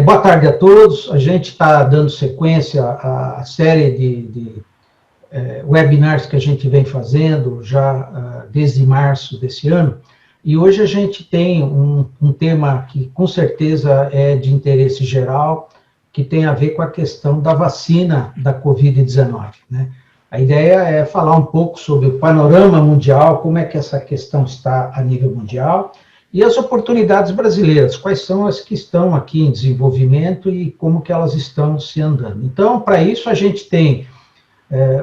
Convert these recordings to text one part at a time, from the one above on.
Boa tarde a todos. A gente está dando sequência à série de webinars que a gente vem fazendo já desde março desse ano. E hoje a gente tem um tema que com certeza é de interesse geral, que tem a ver com a questão da vacina da Covid-19, né? A ideia é falar um pouco sobre o panorama mundial, como é que essa questão está a nível mundial, e as oportunidades brasileiras, quais são as que estão aqui em desenvolvimento e como que elas estão se andando. Então, para isso, a gente tem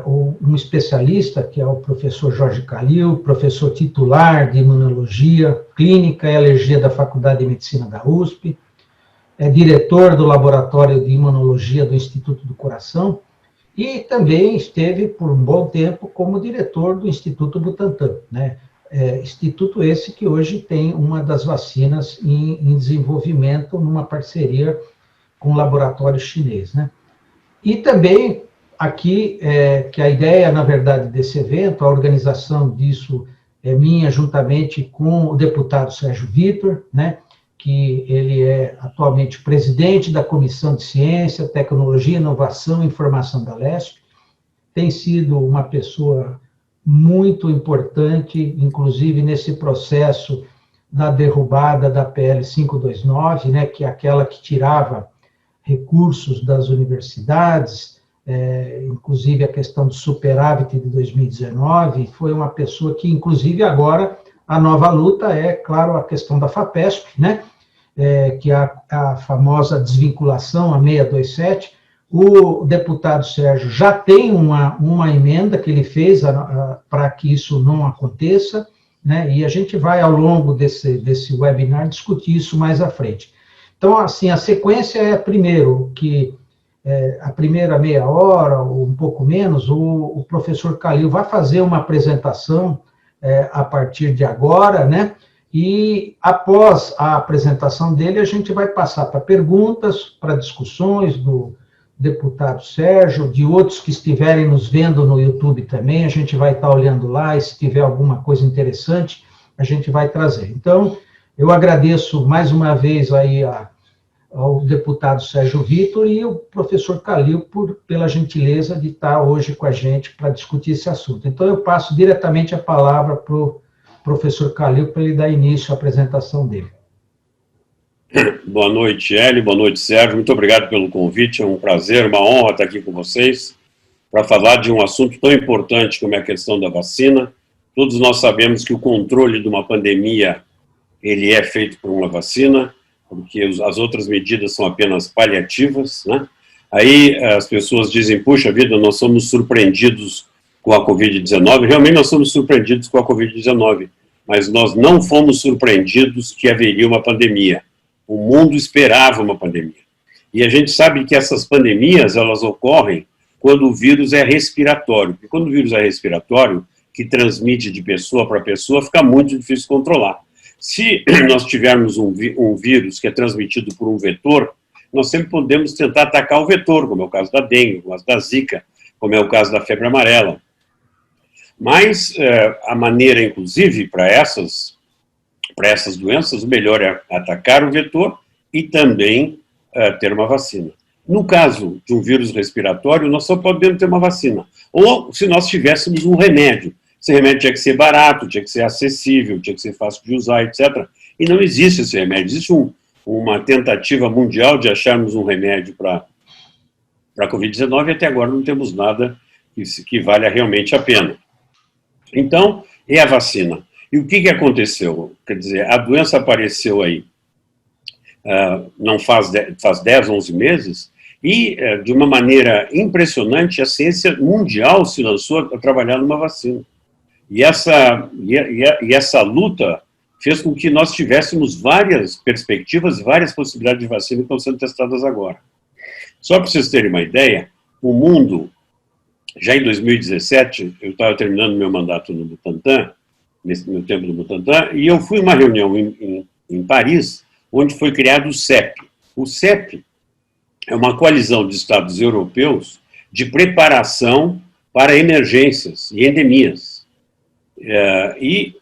um especialista, que é o professor Jorge Calil, professor titular de Imunologia Clínica e Alergia da Faculdade de Medicina da USP, é diretor do Laboratório de Imunologia do Instituto do Coração, e também esteve por um bom tempo como diretor do Instituto Butantan, né? Instituto esse que hoje tem uma das vacinas em desenvolvimento numa parceria com o laboratório chinês, né? E também aqui, que a ideia, na verdade, desse evento, a organização disso é minha, juntamente com o deputado Sérgio Vitor, né? Que ele é atualmente presidente da Comissão de Ciência, Tecnologia, Inovação e Informação da LESP, tem sido uma pessoa muito importante, inclusive nesse processo da derrubada da PL 529, né, que é aquela que tirava recursos das universidades, inclusive a questão do superávit de 2019, foi uma pessoa que, inclusive, agora a nova luta é, claro, a questão da FAPESP, né, que é a famosa desvinculação, a 627. O deputado Sérgio já tem uma emenda que ele fez para que isso não aconteça, né, e a gente vai, ao longo desse webinar, discutir isso mais à frente. Então, assim, a sequência é, primeiro, que a primeira meia hora, ou um pouco menos, o professor Calil vai fazer uma apresentação a partir de agora, né? E após a apresentação dele, a gente vai passar para perguntas, para discussões do deputado Sérgio, de outros que estiverem nos vendo no YouTube também, a gente vai estar olhando lá, e se tiver alguma coisa interessante, a gente vai trazer. Então, eu agradeço mais uma vez aí ao deputado Sérgio Vitor e o professor Calil pela gentileza de estar hoje com a gente para discutir esse assunto. Então, eu passo diretamente a palavra para o professor Calil para ele dar início à apresentação dele. Boa noite, Hélio, boa noite, Sérgio, muito obrigado pelo convite, é um prazer, uma honra estar aqui com vocês para falar de um assunto tão importante como é a questão da vacina. Todos nós sabemos que o controle de uma pandemia, ele é feito por uma vacina, porque as outras medidas são apenas paliativas, né? Aí as pessoas dizem, puxa vida, nós somos surpreendidos com a Covid-19, realmente nós somos surpreendidos com a Covid-19, mas nós não fomos surpreendidos que haveria uma pandemia. O mundo esperava uma pandemia. E a gente sabe que essas pandemias, elas ocorrem quando o vírus é respiratório. E quando o vírus é respiratório, que transmite de pessoa para pessoa, fica muito difícil controlar. Se nós tivermos um vírus que é transmitido por um vetor, nós sempre podemos tentar atacar o vetor, como é o caso da dengue, como é o caso da zika, como é o caso da febre amarela. Mas a maneira, inclusive, para essas doenças, o melhor é atacar o vetor e também ter uma vacina. No caso de um vírus respiratório, nós só podemos ter uma vacina. Ou se nós tivéssemos um remédio. Esse remédio tinha que ser barato, tinha que ser acessível, tinha que ser fácil de usar, etc. E não existe esse remédio. Existe uma tentativa mundial de acharmos um remédio para a Covid-19 e até agora não temos nada que valha realmente a pena. Então, é a vacina. E o que aconteceu? Quer dizer, a doença apareceu aí não faz 10, 11 meses, e de uma maneira impressionante a ciência mundial se lançou a trabalhar numa vacina. E essa luta fez com que nós tivéssemos várias perspectivas, várias possibilidades de vacina que estão sendo testadas agora. Só para vocês terem uma ideia, o mundo, já em 2017, eu estava terminando meu mandato no Butantan, nesse meu tempo no Butantan, e eu fui a uma reunião em Paris, onde foi criado o CEP. O CEP é uma coalizão de estados europeus de preparação para emergências e endemias. E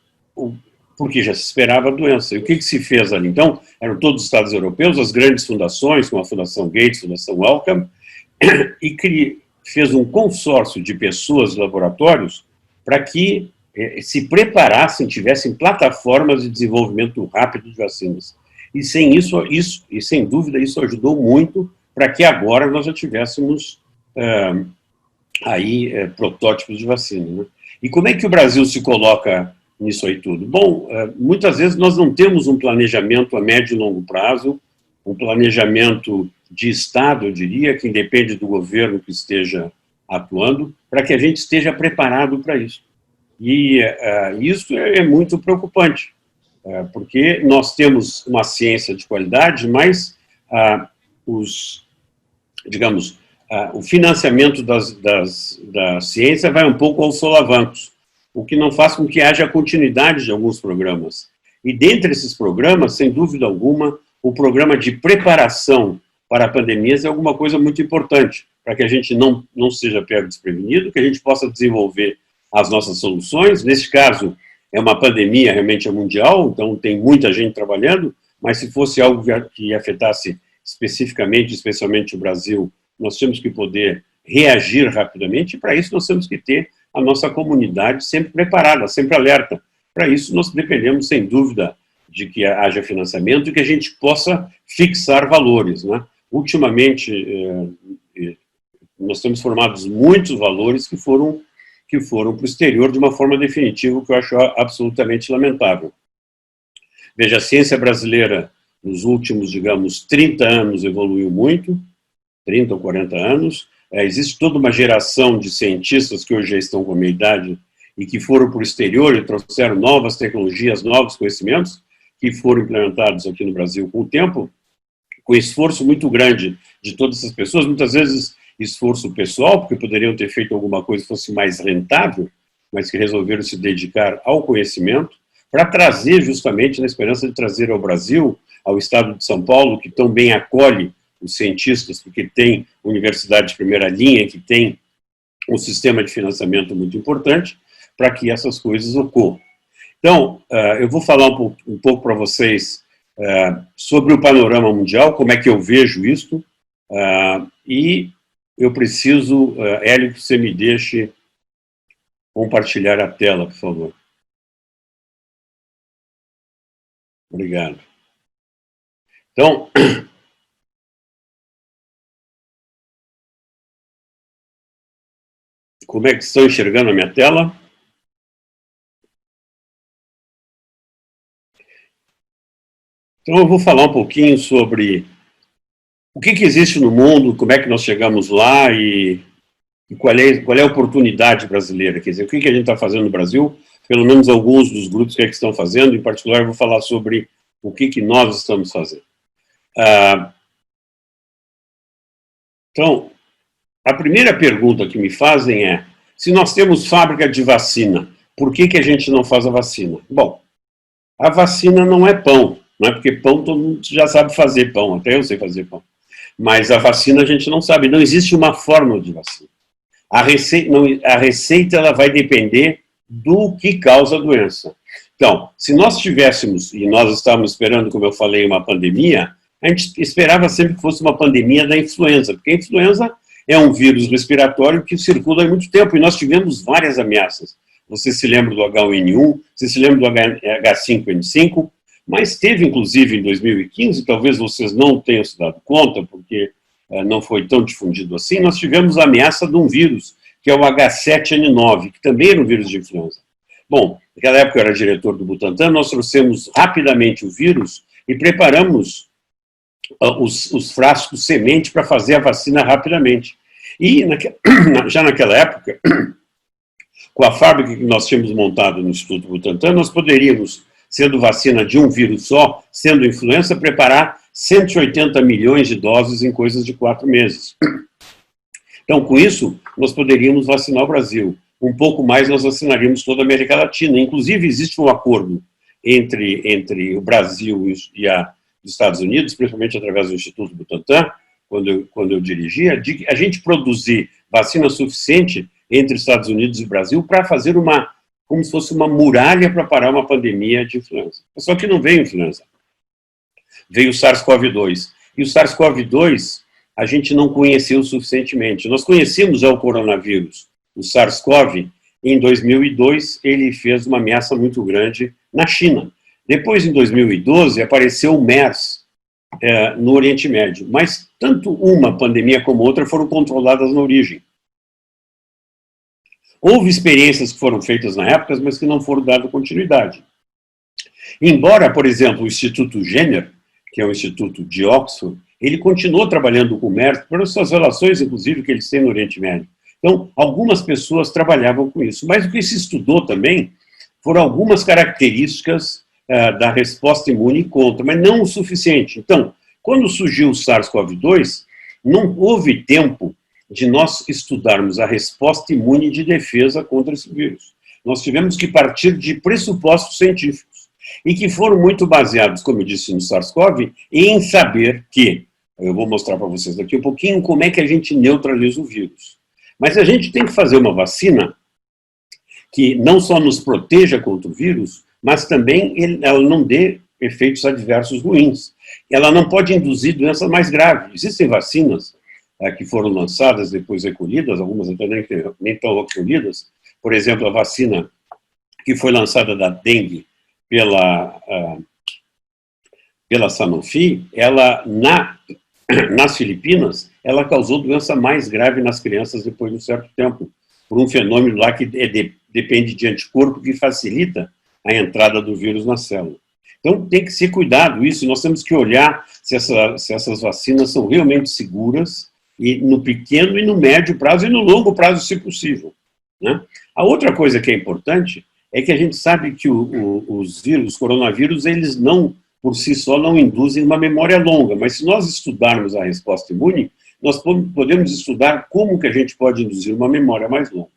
porque já se esperava a doença. E o que se fez ali? Então, eram todos os estados europeus, as grandes fundações, como a Fundação Gates, a Fundação Wellcome, e fez um consórcio de pessoas, laboratórios, para que se preparassem, tivessem plataformas de desenvolvimento rápido de vacinas. E sem e sem dúvida, isso ajudou muito para que agora nós já tivéssemos protótipos de vacina, né? E como é que o Brasil se coloca nisso aí tudo? Bom, muitas vezes nós não temos um planejamento a médio e longo prazo, um planejamento de Estado, eu diria, que independe do governo que esteja atuando, para que a gente esteja preparado para isso. E isso é muito preocupante, porque nós temos uma ciência de qualidade, mas o financiamento da ciência vai um pouco aos solavancos, o que não faz com que haja continuidade de alguns programas. E dentre esses programas, sem dúvida alguma, o programa de preparação para pandemias é alguma coisa muito importante, para que a gente não seja pego desprevenido, que a gente possa desenvolver as nossas soluções. Nesse caso, é uma pandemia realmente mundial, então tem muita gente trabalhando, mas se fosse algo que afetasse especificamente, especialmente o Brasil, nós temos que poder reagir rapidamente, e para isso nós temos que ter a nossa comunidade sempre preparada, sempre alerta. Para isso nós dependemos, sem dúvida, de que haja financiamento e que a gente possa fixar valores, né? Ultimamente, nós temos formados muitos valores que foram para o exterior de uma forma definitiva, o que eu acho absolutamente lamentável. Veja, a ciência brasileira, nos últimos, digamos, 30 anos, evoluiu muito, 30 ou 40 anos. Existe toda uma geração de cientistas que hoje já estão com a minha idade e que foram para o exterior e trouxeram novas tecnologias, novos conhecimentos, que foram implementados aqui no Brasil com o tempo, com esforço muito grande de todas essas pessoas, muitas vezes esforço pessoal, porque poderiam ter feito alguma coisa que fosse mais rentável, mas que resolveram se dedicar ao conhecimento, para trazer justamente, na esperança de trazer ao Brasil, ao estado de São Paulo, que tão bem acolhe os cientistas, porque tem universidade de primeira linha, que tem um sistema de financiamento muito importante, para que essas coisas ocorram. Então, eu vou falar um pouco para vocês sobre o panorama mundial, como é que eu vejo isto, e eu preciso, Hélio, que você me deixe compartilhar a tela, por favor. Obrigado. Então, como é que estão enxergando a minha tela? Então, eu vou falar um pouquinho sobre o que existe no mundo, como é que nós chegamos lá e qual é a oportunidade brasileira, quer dizer, o que a gente está fazendo no Brasil, pelo menos alguns dos grupos que estão fazendo, em particular eu vou falar sobre o que nós estamos fazendo. Então, a primeira pergunta que me fazem é, se nós temos fábrica de vacina, por que a gente não faz a vacina? Bom, a vacina não é pão, não é porque pão todo mundo já sabe fazer pão, até eu sei fazer pão. Mas a vacina a gente não sabe, não existe uma fórmula de vacina. A receita ela vai depender do que causa a doença. Então, se nós tivéssemos, e nós estávamos esperando, como eu falei, uma pandemia, a gente esperava sempre que fosse uma pandemia da influenza, porque a influenza é um vírus respiratório que circula há muito tempo, e nós tivemos várias ameaças. Você se lembra do H1N1, você se lembra do H5N5, mas teve, inclusive, em 2015, talvez vocês não tenham se dado conta, porque não foi tão difundido assim, nós tivemos a ameaça de um vírus, que é o H7N9, que também era um vírus de influenza. Bom, naquela época eu era diretor do Butantan, nós trouxemos rapidamente o vírus e preparamos os frascos semente para fazer a vacina rapidamente. E já naquela época, com a fábrica que nós tínhamos montado no Instituto Butantan, nós poderíamos, sendo vacina de um vírus só, sendo influenza, preparar 180 milhões de doses em coisas de 4 meses. Então, com isso, nós poderíamos vacinar o Brasil. Um pouco mais, nós vacinaríamos toda a América Latina. Inclusive, existe um acordo entre o Brasil e os Estados Unidos, principalmente através do Instituto Butantan, quando eu dirigia, de a gente produzir vacina suficiente entre Estados Unidos e Brasil para fazer uma como se fosse uma muralha para parar uma pandemia de influenza. Só que não veio influenza. Veio o SARS-CoV-2. E o SARS-CoV-2 a gente não conheceu suficientemente. Nós conhecemos já o coronavírus, o SARS-CoV, em 2002, ele fez uma ameaça muito grande na China. Depois, em 2012, apareceu o MERS no Oriente Médio. Mas tanto uma pandemia como outra foram controladas na origem. Houve experiências que foram feitas na época, mas que não foram dadas continuidade. Embora, por exemplo, o Instituto Jenner, que é um instituto de Oxford, ele continuou trabalhando com o MERS, pelas suas relações, inclusive, que eles têm no Oriente Médio. Então, algumas pessoas trabalhavam com isso. Mas o que se estudou também foram algumas características da resposta imune contra, mas não o suficiente. Então, quando surgiu o SARS-CoV-2, não houve tempo de nós estudarmos a resposta imune de defesa contra esse vírus. Nós tivemos que partir de pressupostos científicos, e que foram muito baseados, como eu disse no SARS-CoV, em saber que, eu vou mostrar para vocês daqui um pouquinho, como é que a gente neutraliza o vírus. Mas a gente tem que fazer uma vacina que não só nos proteja contra o vírus, mas também ela não dê efeitos adversos ruins. Ela não pode induzir doenças mais graves. Existem vacinas que foram lançadas, depois recolhidas, algumas até nem tão recolhidas. Por exemplo, a vacina que foi lançada da dengue pela Sanofi, ela, nas Filipinas, ela causou doença mais grave nas crianças depois de um certo tempo, por um fenômeno lá que depende de anticorpo que facilita a entrada do vírus na célula. Então, tem que ser cuidado isso, nós temos que olhar se essas vacinas são realmente seguras, e no pequeno e no médio prazo e no longo prazo, se possível, né? A outra coisa que é importante é que a gente sabe que os vírus, os coronavírus, eles não, por si só, não induzem uma memória longa, mas se nós estudarmos a resposta imune, nós podemos estudar como que a gente pode induzir uma memória mais longa.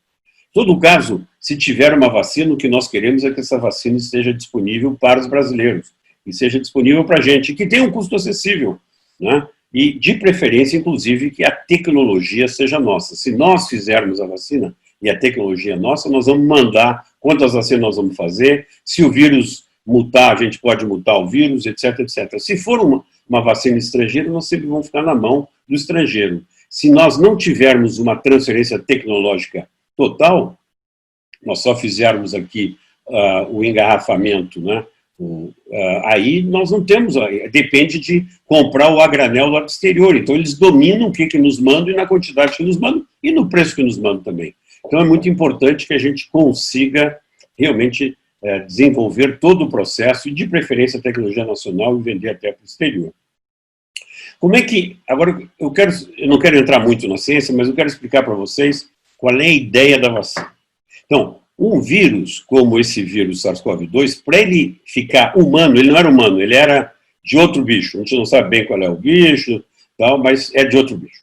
Em todo caso, se tiver uma vacina, o que nós queremos é que essa vacina esteja disponível para os brasileiros, e seja disponível para a gente, que tenha um custo acessível, né? E, de preferência, inclusive, que a tecnologia seja nossa. Se nós fizermos a vacina e a tecnologia é nossa, nós vamos mandar quantas vacinas nós vamos fazer, se o vírus mutar, a gente pode mutar o vírus, etc, etc. Se for uma vacina estrangeira, nós sempre vamos ficar na mão do estrangeiro. Se nós não tivermos uma transferência tecnológica total, nós só fizermos aqui o engarrafamento, né? Aí nós não temos, depende de comprar o a granel lá do exterior, então eles dominam o que nos mandam e na quantidade que nos mandam e no preço que nos mandam também. Então é muito importante que a gente consiga realmente desenvolver todo o processo e de preferência a tecnologia nacional e vender até para o exterior. Como é que, agora eu não quero entrar muito na ciência, mas eu quero explicar para vocês qual é a ideia da vacina. Então, um vírus, como esse vírus SARS-CoV-2, para ele ficar humano, ele não era humano, ele era de outro bicho. A gente não sabe bem qual é o bicho, tal, mas é de outro bicho.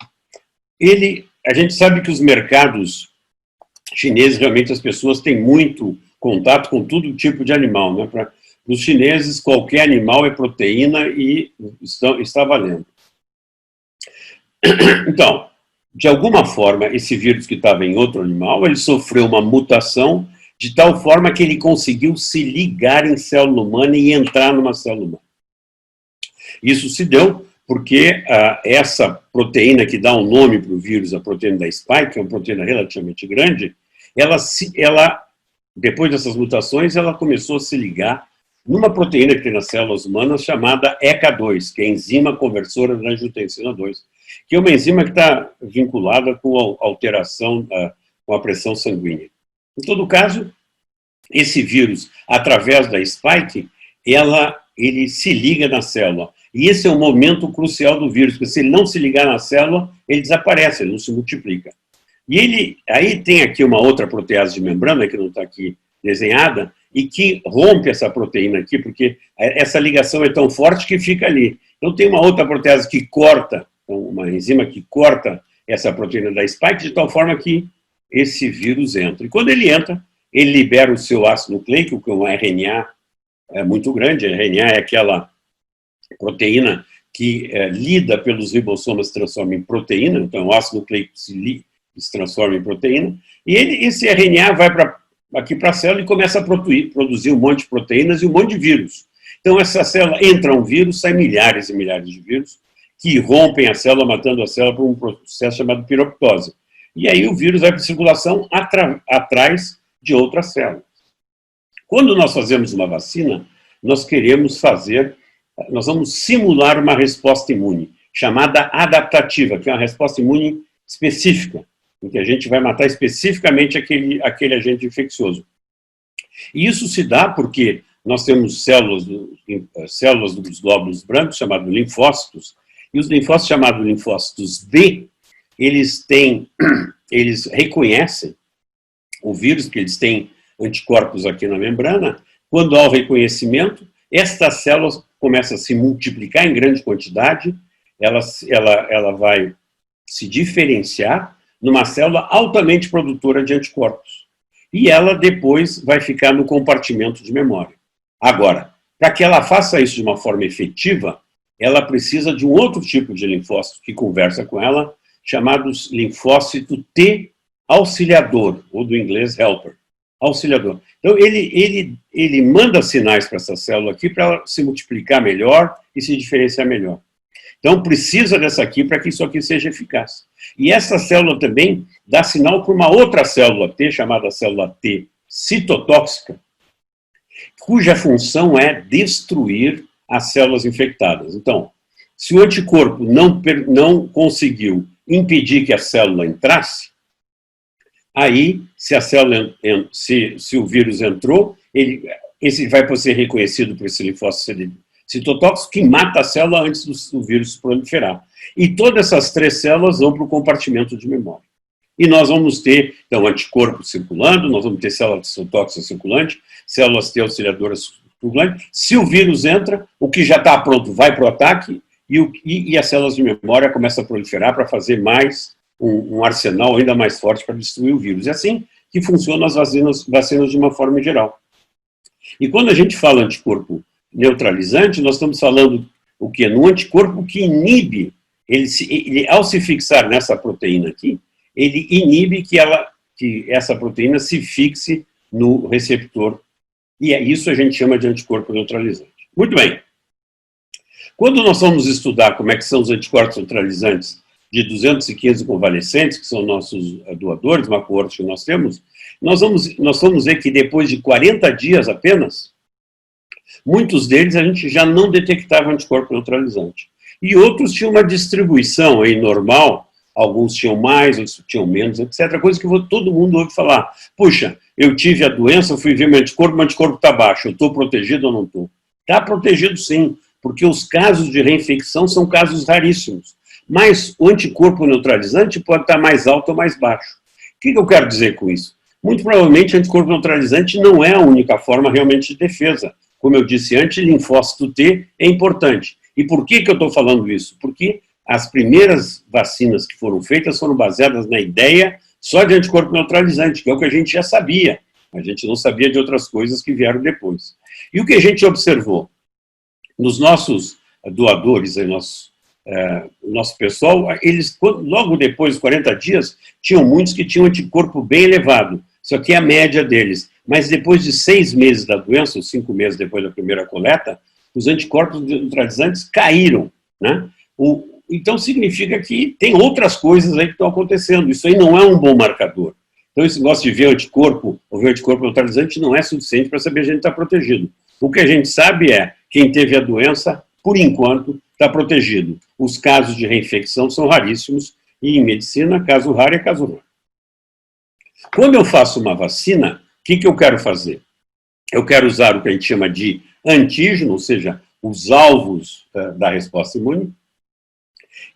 A gente sabe que os mercados chineses, realmente as pessoas têm muito contato com todo tipo de animal, né? Para os chineses, qualquer animal é proteína e está valendo. Então, de alguma forma, esse vírus que estava em outro animal, ele sofreu uma mutação de tal forma que ele conseguiu se ligar em célula humana e entrar numa célula humana. Isso se deu porque essa proteína que dá um nome para o vírus, a proteína da spike, que é uma proteína relativamente grande, ela, depois dessas mutações, ela começou a se ligar numa proteína que tem nas células humanas chamada ECA2, que é a enzima conversora da angiotensina 2, que é uma enzima que está vinculada com a alteração, com a pressão sanguínea. Em todo caso, esse vírus, através da spike, ele se liga na célula. E esse é um momento crucial do vírus, porque se ele não se ligar na célula, ele desaparece, ele não se multiplica. E aí tem aqui uma outra protease de membrana, que não está aqui desenhada, e que rompe essa proteína aqui, porque essa ligação é tão forte que fica ali. Então tem uma outra protease que corta, uma enzima que corta essa proteína da spike, de tal forma que esse vírus entra. E quando ele entra, ele libera o seu ácido nucleico, que é um RNA muito grande. A RNA é aquela proteína que lida pelos ribossomas, se transforma em proteína, então o ácido nucleico se transforma em proteína, e esse RNA vai para aqui para a célula e começa a produzir um monte de proteínas e um monte de vírus. Então, essa célula entra um vírus, sai milhares e milhares de vírus que rompem a célula, matando a célula por um processo chamado piroptose. E aí o vírus vai para a circulação atrás de outras células. Quando nós fazemos uma vacina, nós vamos simular uma resposta imune, chamada adaptativa, que é uma resposta imune específica, em que a gente vai matar especificamente aquele agente infeccioso. E isso se dá porque nós temos células dos glóbulos brancos, chamados linfócitos, e os linfócitos chamados linfócitos B, eles reconhecem o vírus, porque eles têm anticorpos aqui na membrana. Quando há o reconhecimento, estas células começam a se multiplicar em grande quantidade, ela vai se diferenciar numa célula altamente produtora de anticorpos. E ela depois vai ficar no compartimento de memória. Agora, para que ela faça isso de uma forma efetiva, ela precisa de um outro tipo de linfócito que conversa com ela, chamado linfócito T auxiliador, ou do inglês helper, auxiliador. Então, ele manda sinais para essa célula aqui para ela se multiplicar melhor e se diferenciar melhor. Então, precisa dessa aqui para que isso aqui seja eficaz. E essa célula também dá sinal para uma outra célula T, chamada célula T citotóxica, cuja função é destruir as células infectadas. Então, se o anticorpo não conseguiu impedir que a célula entrasse, aí, se o vírus entrou, esse vai ser reconhecido por esse linfócito citotóxico que mata a célula antes do vírus proliferar. E todas essas três células vão para o compartimento de memória. E nós vamos ter, então, anticorpo circulando, nós vamos ter células citotóxicas circulante, células T auxiliadoras circulante. Se o vírus entra, o que já está pronto vai para o ataque e as células de memória começam a proliferar para fazer mais um arsenal ainda mais forte para destruir o vírus. É assim que funcionam as vacinas de uma forma geral. E quando a gente fala anticorpo neutralizante, nós estamos falando o quê? No anticorpo que inibe, ao se fixar nessa proteína aqui, ele inibe que essa proteína se fixe no receptor. E isso a gente chama de anticorpo neutralizante. Muito bem. Quando nós vamos estudar como é que são os anticorpos neutralizantes de 215 convalescentes, que são nossos doadores, uma coorte que nós temos, nós vamos ver que depois de 40 dias apenas, muitos deles a gente já não detectava anticorpo neutralizante. E outros tinham uma distribuição aí normal, alguns tinham mais, outros tinham menos, etc. Coisa que todo mundo ouve falar. Puxa, eu tive a doença, fui ver meu anticorpo está baixo, eu estou protegido ou não estou? Está protegido sim, porque os casos de reinfecção são casos raríssimos. Mas o anticorpo neutralizante pode estar mais alto ou mais baixo. O que eu quero dizer com isso? Muito provavelmente, anticorpo neutralizante não é a única forma realmente de defesa. Como eu disse antes, linfócito T é importante. E por que eu estou falando isso? Porque as primeiras vacinas que foram feitas foram baseadas na ideia só de anticorpo neutralizante, que é o que a gente já sabia. A gente não sabia de outras coisas que vieram depois. E o que a gente observou? Nos nossos doadores, nosso pessoal, eles, logo depois dos 40 dias, tinham muitos que tinham anticorpo bem elevado. Isso aqui é a média deles. Mas depois de 6 meses da doença, ou 5 meses depois da primeira coleta, os anticorpos neutralizantes caíram, né? Então significa que tem outras coisas aí que estão acontecendo. Isso aí não é um bom marcador. Então esse negócio de ver anticorpo ou ver anticorpo neutralizante não é suficiente para saber se a gente está protegido. O que a gente sabe é quem teve a doença, por enquanto, está protegido. Os casos de reinfecção são raríssimos e em medicina, caso raro é caso raro. Quando eu faço uma vacina, o que eu quero fazer? Eu quero usar o que a gente chama de antígeno, ou seja, os alvos da resposta imune,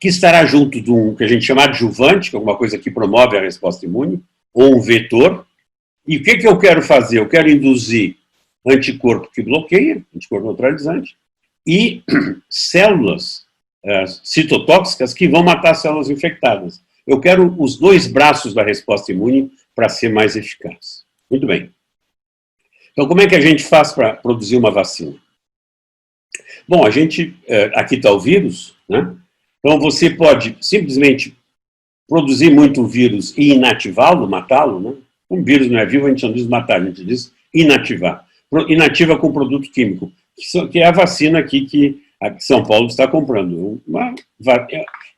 que estará junto de um que a gente chama de adjuvante, que é alguma coisa que promove a resposta imune, ou um vetor. E o que eu quero fazer? Eu quero induzir anticorpo que bloqueia, anticorpo neutralizante, e células citotóxicas que vão matar células infectadas. Eu quero os dois braços da resposta imune para ser mais eficaz. Muito bem. Então, como é que a gente faz para produzir uma vacina? Bom, aqui está o vírus, né? Então, você pode simplesmente produzir muito vírus e inativá-lo, matá-lo, né? Um vírus não é vivo, a gente não diz matar, a gente diz inativar. Inativa com produto químico, que é a vacina aqui que São Paulo está comprando.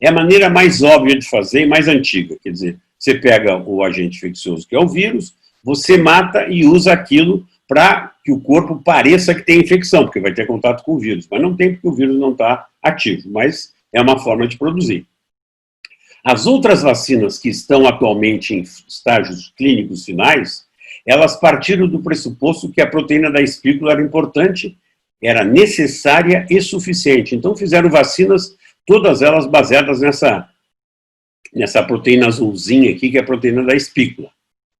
É a maneira mais óbvia de fazer e mais antiga. Quer dizer, você pega o agente infeccioso, que é o vírus, você mata e usa aquilo para que o corpo pareça que tem infecção, porque vai ter contato com o vírus. Mas não tem, porque o vírus não está ativo. Mas é uma forma de produzir. As outras vacinas que estão atualmente em estágios clínicos finais, elas partiram do pressuposto que a proteína da espícula era importante, era necessária e suficiente. Então fizeram vacinas, todas elas baseadas nessa proteína azulzinha aqui, que é a proteína da espícula.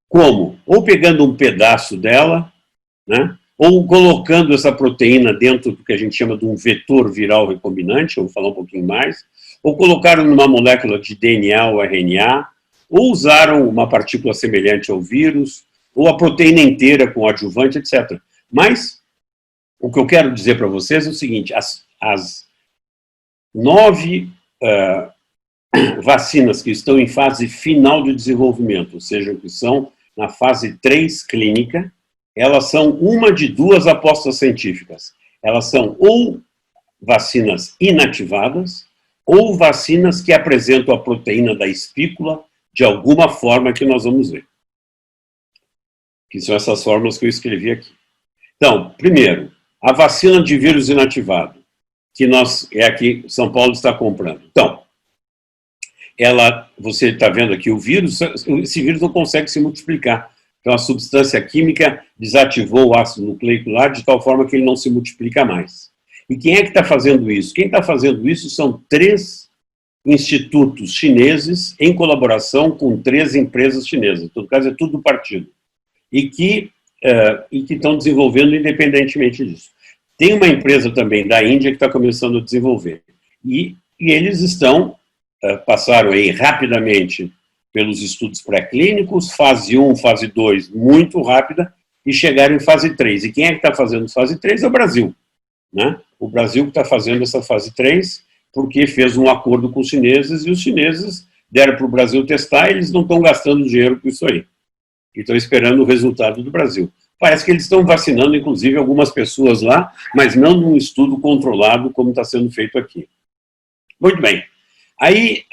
Como? Ou pegando um pedaço dela, né? Ou colocando essa proteína dentro do que a gente chama de um vetor viral recombinante, eu vou falar um pouquinho mais, ou colocaram numa molécula de DNA ou RNA, ou usaram uma partícula semelhante ao vírus, ou a proteína inteira com adjuvante, etc. Mas o que eu quero dizer para vocês é o seguinte, as 9 vacinas que estão em fase final de desenvolvimento, ou seja, que são na fase 3 clínica, elas são uma de 2 apostas científicas. Elas são ou vacinas inativadas, ou vacinas que apresentam a proteína da espícula de alguma forma que nós vamos ver. Que são essas formas que eu escrevi aqui. Então, primeiro, a vacina de vírus inativado, que é aqui São Paulo está comprando. Então, você está vendo aqui o vírus, esse vírus não consegue se multiplicar. Então, a substância química desativou o ácido nucleico lá de tal forma que ele não se multiplica mais. E quem é que está fazendo isso? Quem está fazendo isso são 3 institutos chineses em colaboração com 3 empresas chinesas. Em todo caso, é tudo do partido. E que estão desenvolvendo independentemente disso. Tem uma empresa também da Índia que está começando a desenvolver. E eles passaram aí rapidamente pelos estudos pré-clínicos, fase 1, fase 2, muito rápida, e chegaram em fase 3. E quem é que está fazendo fase 3 é o Brasil. Né? O Brasil que está fazendo essa fase 3, porque fez um acordo com os chineses, e os chineses deram para o Brasil testar, e eles não estão gastando dinheiro com isso aí. E estão esperando o resultado do Brasil. Parece que eles estão vacinando, inclusive, algumas pessoas lá, mas não num estudo controlado, como está sendo feito aqui. Muito bem. Aí,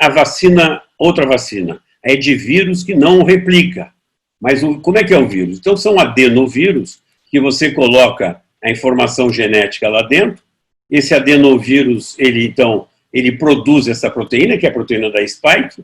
outra vacina, é de vírus que não replica. Mas como é que é o vírus? Então, são adenovírus, que você coloca a informação genética lá dentro. Esse adenovírus, ele produz essa proteína, que é a proteína da spike,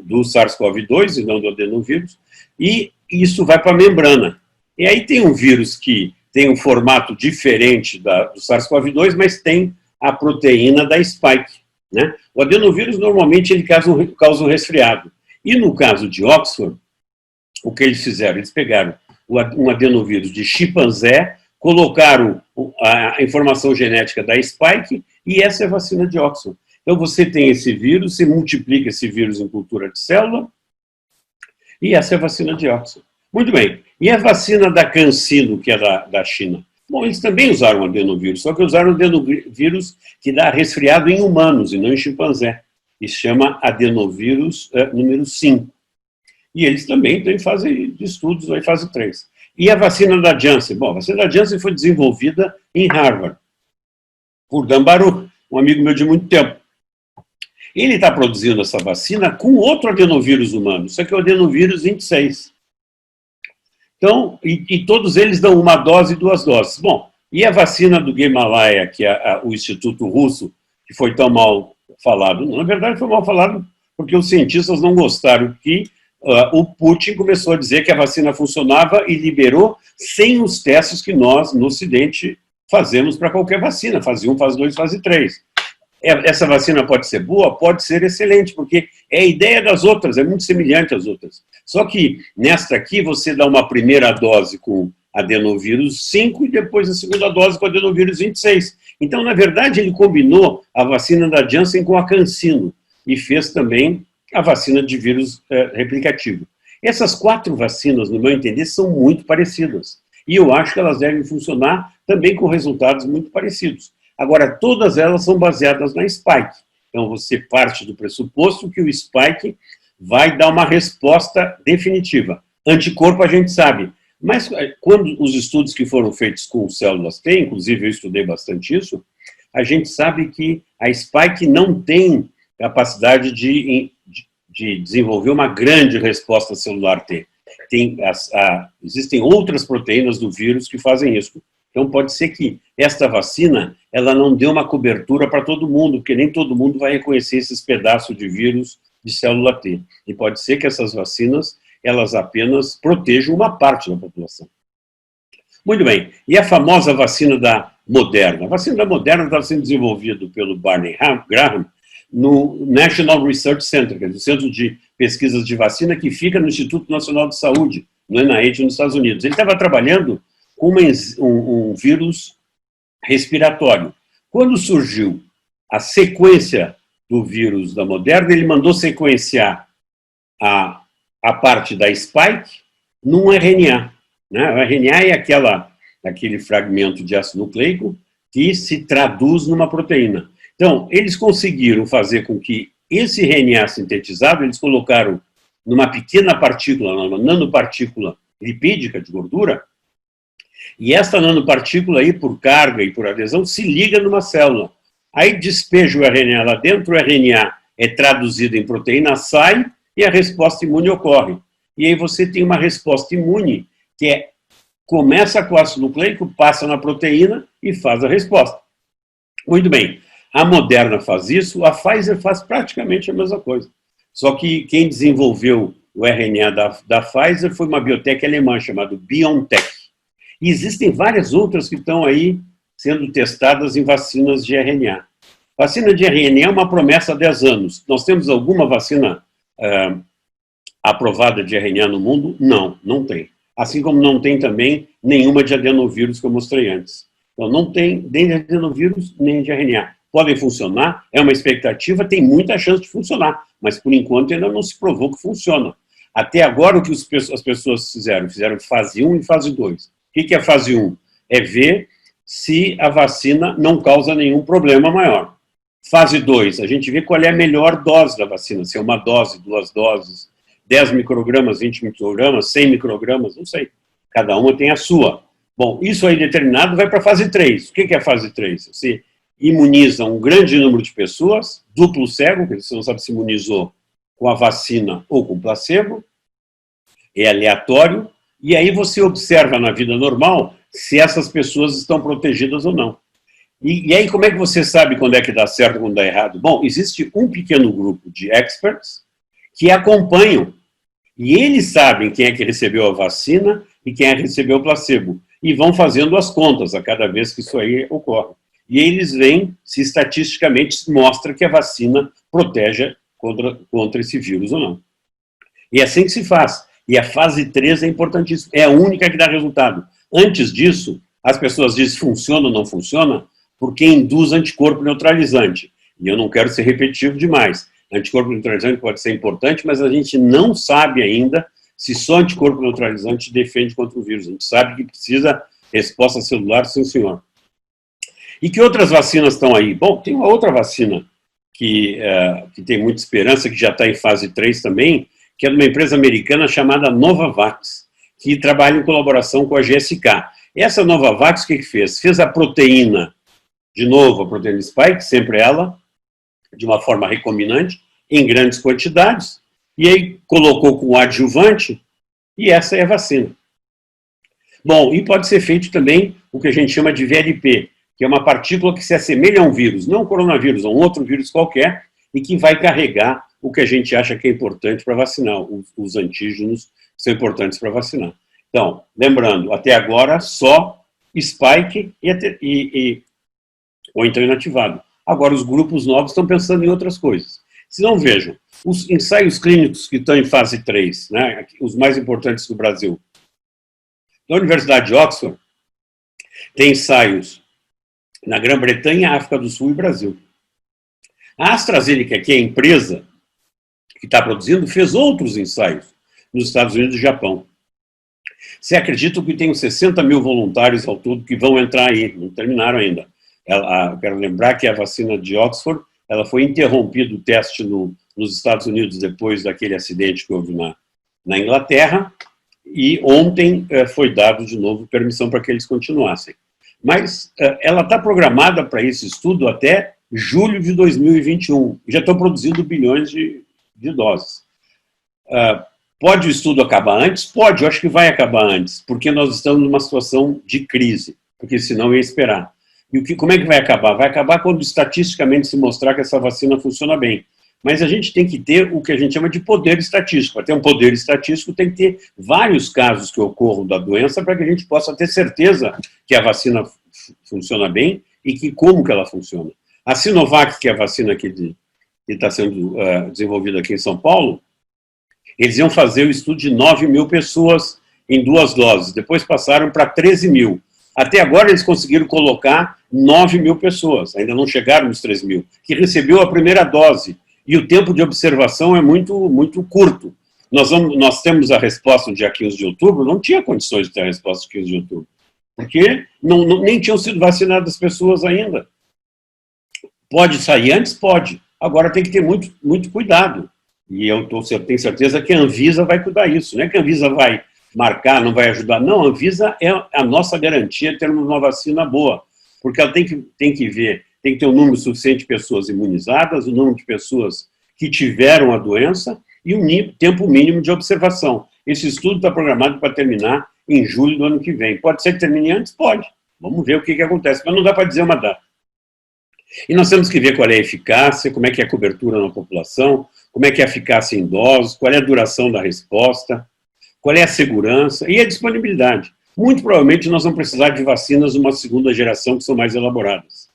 do SARS-CoV-2, e não do adenovírus, e isso vai para a membrana. E aí tem um vírus que tem um formato diferente do SARS-CoV-2, mas tem a proteína da spike. Né? O adenovírus, normalmente, ele causa um resfriado. E no caso de Oxford, o que eles fizeram? Eles pegaram um adenovírus de chimpanzé, colocaram a informação genética da spike, e essa é a vacina de Oxford. Então, você tem esse vírus, você multiplica esse vírus em cultura de célula, e essa é a vacina de Oxford. Muito bem. E a vacina da CanSino, que é da China? Bom, eles também usaram adenovírus, só que usaram adenovírus que dá resfriado em humanos e não em chimpanzé. Isso chama adenovírus número 5. E eles também estão em fase de estudos, em fase 3. E a vacina da Janssen? Bom, a vacina da Janssen foi desenvolvida em Harvard, por Dan Baruch, um amigo meu de muito tempo. Ele está produzindo essa vacina com outro adenovírus humano, só que é o adenovírus 26. Então, e todos eles dão 1 dose e 2 doses. Bom, e a vacina do Gamaleya, que é o Instituto Russo, que foi tão mal falado? Na verdade, foi mal falado porque os cientistas não gostaram que o Putin começou a dizer que a vacina funcionava e liberou sem os testes que nós, no Ocidente, fazemos para qualquer vacina, fase 1, fase 2, fase 3. Essa vacina pode ser boa? Pode ser excelente, porque é a ideia das outras, é muito semelhante às outras. Só que, nesta aqui, você dá uma primeira dose com adenovírus 5 e depois a segunda dose com adenovírus 26. Então, na verdade, ele combinou a vacina da Janssen com a CanSino e fez também a vacina de vírus replicativo. Essas 4 vacinas, no meu entender, são muito parecidas. E eu acho que elas devem funcionar também com resultados muito parecidos. Agora, todas elas são baseadas na spike. Então, você parte do pressuposto que o spike vai dar uma resposta definitiva. Anticorpo a gente sabe, mas quando os estudos que foram feitos com células T, inclusive eu estudei bastante isso, a gente sabe que a spike não tem capacidade de desenvolver uma grande resposta celular T. Existem outras proteínas do vírus que fazem isso. Então pode ser que esta vacina ela não dê uma cobertura para todo mundo, porque nem todo mundo vai reconhecer esses pedaços de vírus de célula T. E pode ser que essas vacinas elas apenas protejam uma parte da população. Muito bem. E a famosa vacina da Moderna? A vacina da Moderna está sendo desenvolvida pelo Barney Graham no National Research Center, que é o Centro de Pesquisas de Vacina, que fica no Instituto Nacional de Saúde, no NIH, nos Estados Unidos. Ele estava trabalhando com um vírus respiratório. Quando surgiu a sequência do vírus da Moderna, ele mandou sequenciar a parte da spike num RNA. Né? O RNA é aquele fragmento de ácido nucleico que se traduz numa proteína. Então, eles conseguiram fazer com que esse RNA sintetizado, eles colocaram numa pequena partícula, numa nanopartícula lipídica de gordura, e esta nanopartícula aí, por carga e por adesão, se liga numa célula. Aí despeja o RNA lá dentro, o RNA é traduzido em proteína, sai, e a resposta imune ocorre. E aí você tem uma resposta imune que começa com o ácido nucleico, passa na proteína e faz a resposta. Muito bem. A Moderna faz isso, a Pfizer faz praticamente a mesma coisa. Só que quem desenvolveu o RNA da Pfizer foi uma biotech alemã chamada BioNTech. E existem várias outras que estão aí sendo testadas em vacinas de RNA. Vacina de RNA é uma promessa há 10 anos. Nós temos alguma vacina aprovada de RNA no mundo? Não, não tem. Assim como não tem também nenhuma de adenovírus que eu mostrei antes. Então não tem nem de adenovírus, nem de RNA. Podem funcionar, é uma expectativa, tem muita chance de funcionar, mas por enquanto ainda não se provou que funciona. Até agora o que as pessoas fizeram fase 1 e fase 2. O que é fase 1? É ver se a vacina não causa nenhum problema maior. Fase 2, a gente vê qual é a melhor dose da vacina, se é uma dose, 2 doses, 10 microgramas, 20 microgramas, 100 microgramas, não sei. Cada uma tem a sua. Bom, isso aí determinado vai para a fase 3. O que é a fase 3? Você imuniza um grande número de pessoas, duplo cego, porque você não sabe se imunizou com a vacina ou com placebo, é aleatório, e aí você observa na vida normal se essas pessoas estão protegidas ou não. E aí como é que você sabe quando é que dá certo e quando dá errado? Bom, existe um pequeno grupo de experts que acompanham, e eles sabem quem é que recebeu a vacina e quem é que recebeu o placebo, e vão fazendo as contas a cada vez que isso aí ocorre. E eles veem se estatisticamente mostra que a vacina protege contra esse vírus ou não. E é assim que se faz. E a fase 3 é importantíssima. É a única que dá resultado. Antes disso, as pessoas dizem funciona ou não funciona porque induz anticorpo neutralizante. E eu não quero ser repetitivo demais. Anticorpo neutralizante pode ser importante, mas a gente não sabe ainda se só anticorpo neutralizante defende contra o vírus. A gente sabe que precisa resposta celular, sim senhor. E que outras vacinas estão aí? Bom, tem uma outra vacina que tem muita esperança, que já está em fase 3 também, que é de uma empresa americana chamada Novavax, que trabalha em colaboração com a GSK. Essa Novavax, o que fez? Fez a proteína, de novo, a proteína spike, sempre ela, de uma forma recombinante, em grandes quantidades, e aí colocou com adjuvante, e essa é a vacina. Bom, e pode ser feito também o que a gente chama de VLP, que é uma partícula que se assemelha a um vírus, não um coronavírus, a um outro vírus qualquer, e que vai carregar o que a gente acha que é importante para vacinar, os antígenos que são importantes para vacinar. Então, lembrando, até agora só spike ou então inativado. Agora os grupos novos estão pensando em outras coisas. Se não, vejam, os ensaios clínicos que estão em fase 3, né, os mais importantes do Brasil, da Universidade de Oxford, tem ensaios na Grã-Bretanha, África do Sul e Brasil. A AstraZeneca, que é a empresa que está produzindo, fez outros ensaios nos Estados Unidos e Japão. Você acredita que tem uns 60 mil voluntários ao todo que vão entrar aí, não terminaram ainda. Quero lembrar que a vacina de Oxford, ela foi interrompido o teste nos Estados Unidos depois daquele acidente que houve na Inglaterra, e ontem foi dado de novo permissão para que eles continuassem. Mas ela está programada para esse estudo até julho de 2021. Já estão produzindo bilhões de doses. Pode o estudo acabar antes? Pode, eu acho que vai acabar antes, porque nós estamos numa situação de crise, porque senão ia esperar. E como é que vai acabar? Vai acabar quando estatisticamente se mostrar que essa vacina funciona bem. Mas a gente tem que ter o que a gente chama de poder estatístico. Para ter um poder estatístico, tem que ter vários casos que ocorram da doença para que a gente possa ter certeza que a vacina funciona bem e que como que ela funciona. A Sinovac, que é a vacina que está sendo desenvolvida aqui em São Paulo, eles iam fazer o estudo de 9 mil pessoas em 2 doses, depois passaram para 13 mil. Até agora eles conseguiram colocar 9 mil pessoas, ainda não chegaram nos 13 mil, que recebeu a primeira dose. E o tempo de observação é muito curto. Nós temos a resposta no dia 15 de outubro, não tinha condições de ter a resposta no 15 de outubro, porque nem tinham sido vacinadas as pessoas ainda. Pode sair antes? Pode. Agora tem que ter muito cuidado. E eu tenho certeza que a Anvisa vai cuidar disso. Não é que a Anvisa vai marcar, não vai ajudar. Não, a Anvisa é a nossa garantia de termos uma vacina boa. Porque ela tem que ver, tem que ter um número suficiente de pessoas imunizadas, o número de pessoas que tiveram a doença e um tempo mínimo de observação. Esse estudo está programado para terminar em julho do ano que vem. Pode ser que termine antes? Pode. Vamos ver o que acontece. Mas não dá para dizer uma data. E nós temos que ver qual é a eficácia, como é que é a cobertura na população, como é que é a eficácia em doses, qual é a duração da resposta, qual é a segurança e a disponibilidade. Muito provavelmente nós vamos precisar de vacinas de uma segunda geração que são mais elaboradas.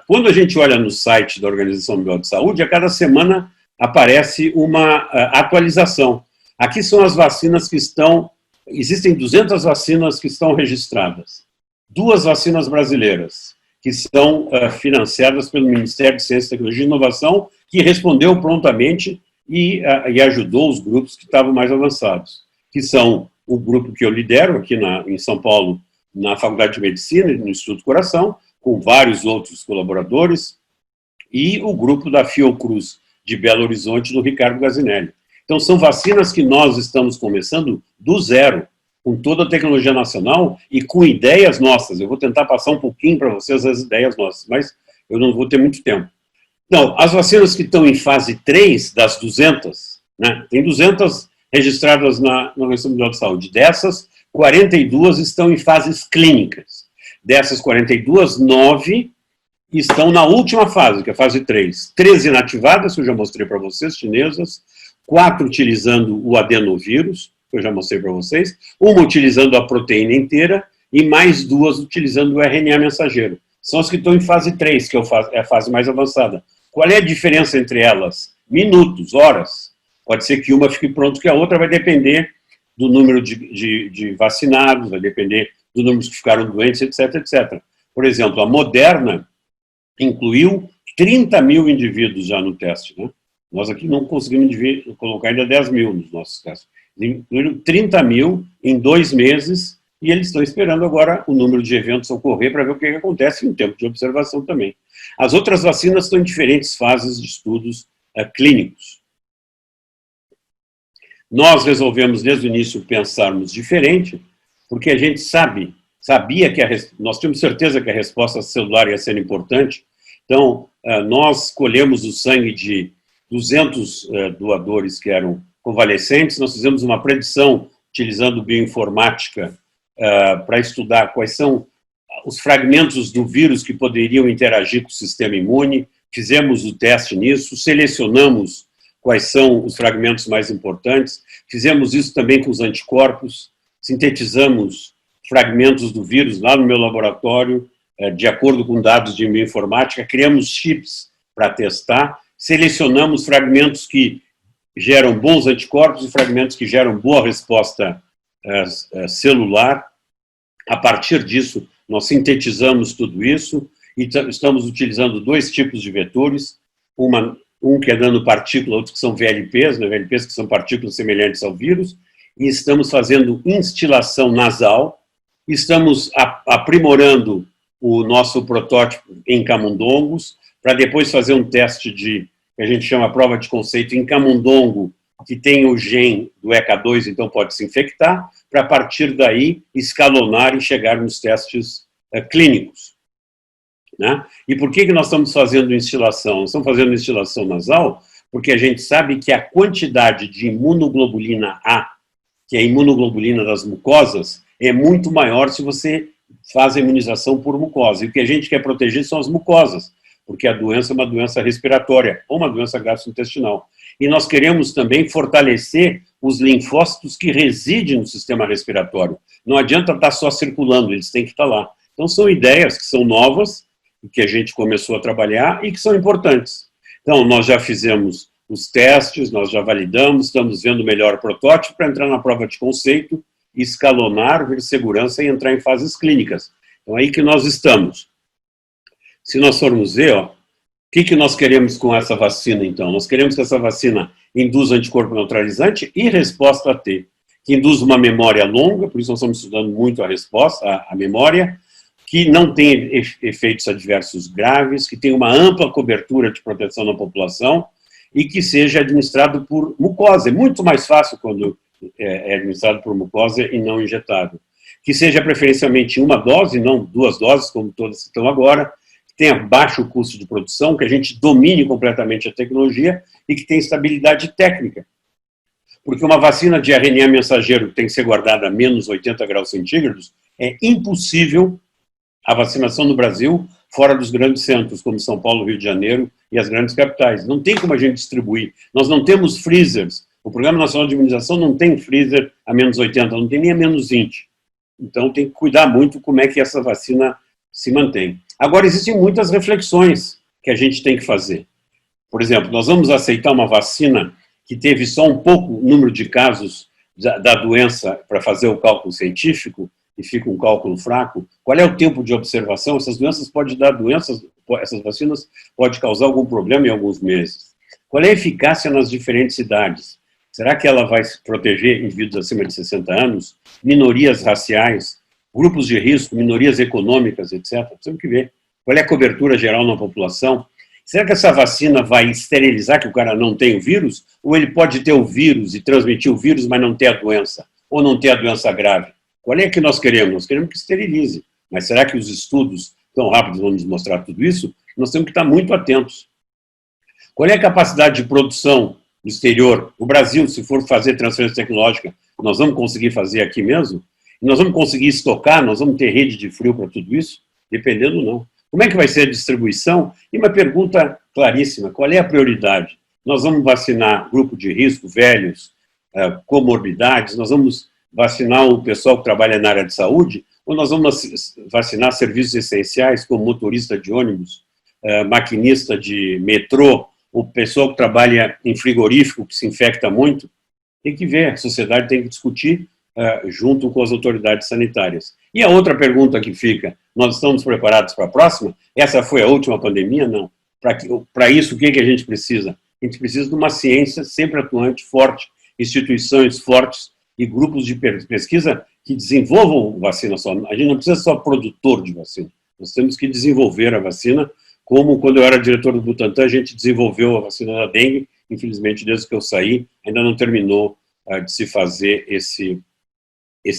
Quando a gente olha no site da Organização Mundial de Saúde, a cada semana aparece uma atualização. Aqui são as vacinas que existem 200 vacinas que estão registradas. 2 vacinas brasileiras, que são financiadas pelo Ministério de Ciência, Tecnologia e Inovação, que respondeu prontamente e ajudou os grupos que estavam mais avançados, que são o grupo que eu lidero aqui em São Paulo, na Faculdade de Medicina, no Instituto Coração, com vários outros colaboradores, e o grupo da Fiocruz de Belo Horizonte, do Ricardo Gazinelli. Então, são vacinas que nós estamos começando do zero, com toda a tecnologia nacional e com ideias nossas. Eu vou tentar passar um pouquinho para vocês as ideias nossas, mas eu não vou ter muito tempo. Então, as vacinas que estão em fase 3 das 200, né, tem 200 registradas na Organização Mundial de Saúde. Dessas, 42 estão em fases clínicas. Dessas 42, 9 estão na última fase, que é a fase 3. 13 inativadas, que eu já mostrei para vocês, chinesas, 4 utilizando o adenovírus, que eu já mostrei para vocês, uma utilizando a proteína inteira e mais 2 utilizando o RNA mensageiro. São as que estão em fase 3, que é a fase mais avançada. Qual é a diferença entre elas? Minutos, horas. Pode ser que uma fique pronta, que a outra vai depender do número de vacinados, vai depender do número que ficaram doentes, etc, etc. Por exemplo, a Moderna incluiu 30 mil indivíduos já no teste, né? Nós aqui não conseguimos colocar ainda 10 mil nos nossos testes. Incluíram 30 mil em 2 meses e eles estão esperando agora o número de eventos ocorrer para ver o que acontece em tempo de observação também. As outras vacinas estão em diferentes fases de estudos clínicos. Nós resolvemos desde o início pensarmos diferente, porque a gente sabia que nós tínhamos certeza que a resposta celular ia ser importante. Então, nós colhemos o sangue de 200 doadores que eram convalescentes, nós fizemos uma predição utilizando bioinformática para estudar quais são os fragmentos do vírus que poderiam interagir com o sistema imune, fizemos o teste nisso, selecionamos quais são os fragmentos mais importantes, fizemos isso também com os anticorpos, sintetizamos fragmentos do vírus lá no meu laboratório, de acordo com dados de bioinformática, criamos chips para testar, selecionamos fragmentos que geram bons anticorpos e fragmentos que geram boa resposta celular. A partir disso, nós sintetizamos tudo isso e estamos utilizando 2 tipos de vetores, um que é nanopartícula, outro que são VLPs, né, VLPs que são partículas semelhantes ao vírus, e estamos fazendo instilação nasal, estamos aprimorando o nosso protótipo em camundongos, para depois fazer um teste que a gente chama prova de conceito em camundongo que tem o gene do ECA2, então pode se infectar, para a partir daí escalonar e chegar nos testes clínicos. Né? E por que nós estamos fazendo instilação? Nós estamos fazendo instilação nasal porque a gente sabe que a quantidade de imunoglobulina A, que é a imunoglobulina das mucosas, é muito maior se você faz a imunização por mucosa. E o que a gente quer proteger são as mucosas, porque a doença é uma doença respiratória, ou uma doença gastrointestinal. E nós queremos também fortalecer os linfócitos que residem no sistema respiratório. Não adianta estar só circulando, eles têm que estar lá. Então, são ideias que são novas, que a gente começou a trabalhar e que são importantes. Então, nós já fizemos os testes, nós já validamos, estamos vendo o melhor protótipo para entrar na prova de conceito, escalonar, ver segurança e entrar em fases clínicas. Então, é aí que nós estamos. Se nós formos ver, ó, o que nós queremos com essa vacina, então? Nós queremos que essa vacina induza anticorpo neutralizante e resposta a T, que induz uma memória longa, por isso nós estamos estudando muito a resposta, a memória, que não tem efeitos adversos graves, que tem uma ampla cobertura de proteção na população e que seja administrado por mucosa. É muito mais fácil quando é administrado por mucosa e não injetado. Que seja preferencialmente uma dose, não 2 doses, como todas estão agora, que tenha baixo custo de produção, que a gente domine completamente a tecnologia e que tenha estabilidade técnica. Porque uma vacina de RNA mensageiro que tem que ser guardada a menos 80 graus centígrados, é impossível a vacinação no Brasil fora dos grandes centros, como São Paulo, Rio de Janeiro e as grandes capitais. Não tem como a gente distribuir. Nós não temos freezers. O Programa Nacional de Imunização não tem freezer a menos 80, não tem nem a menos 20. Então, tem que cuidar muito como é que essa vacina se mantém. Agora, existem muitas reflexões que a gente tem que fazer. Por exemplo, nós vamos aceitar uma vacina que teve só um pouco número de casos da doença para fazer o cálculo científico, e fica um cálculo fraco. Qual é o tempo de observação? Essas doenças podem dar essas vacinas podem causar algum problema em alguns meses. Qual é a eficácia nas diferentes idades? Será que ela vai proteger indivíduos acima de 60 anos, minorias raciais, grupos de risco, minorias econômicas, etc.? Temos que ver. Qual é a cobertura geral na população? Será que essa vacina vai esterilizar que o cara não tem o vírus? Ou ele pode ter o vírus e transmitir o vírus, mas não ter a doença? Ou não ter a doença grave? Qual é que nós queremos? Nós queremos que esterilize. Mas será que os estudos tão rápidos vão nos mostrar tudo isso? Nós temos que estar muito atentos. Qual é a capacidade de produção no exterior? O Brasil, se for fazer transferência tecnológica, nós vamos conseguir fazer aqui mesmo? Nós vamos conseguir estocar? Nós vamos ter rede de frio para tudo isso? Dependendo, não. Como é que vai ser a distribuição? E uma pergunta claríssima, qual é a prioridade? Nós vamos vacinar grupo de risco, velhos, comorbidades, nós vamos vacinar o pessoal que trabalha na área de saúde, ou nós vamos vacinar serviços essenciais, como motorista de ônibus, maquinista de metrô, o pessoal que trabalha em frigorífico, que se infecta muito? Tem que ver, a sociedade tem que discutir junto com as autoridades sanitárias. E a outra pergunta que fica, nós estamos preparados para a próxima? Essa foi a última pandemia? Não. Para isso, o que a gente precisa? A gente precisa de uma ciência sempre atuante, forte, instituições fortes, e grupos de pesquisa que desenvolvam vacina só. A gente não precisa só produtor de vacina, nós temos que desenvolver a vacina, como quando eu era diretor do Butantan, a gente desenvolveu a vacina da dengue, infelizmente, desde que eu saí, ainda não terminou de se fazer esse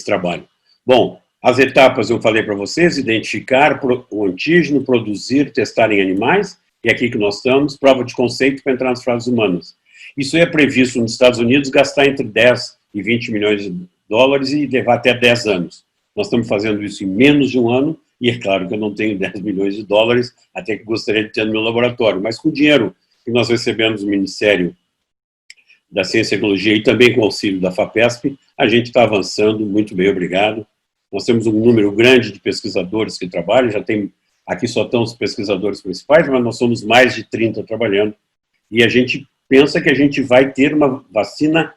trabalho. Bom, as etapas eu falei para vocês, identificar o antígeno, produzir, testar em animais, e aqui que nós estamos, prova de conceito para entrar nas fases humanas. Isso é previsto nos Estados Unidos gastar entre 10 e 20 milhões de dólares e levar até 10 anos. Nós estamos fazendo isso em menos de um ano, e é claro que eu não tenho 10 milhões de dólares, até que gostaria de ter no meu laboratório, mas com o dinheiro que nós recebemos do Ministério da Ciência e Tecnologia e também com o auxílio da FAPESP, a gente está avançando, muito bem, obrigado. Nós temos um número grande de pesquisadores que trabalham, já tem, aqui só estão os pesquisadores principais, mas nós somos mais de 30 trabalhando, e a gente pensa que a gente vai ter uma vacina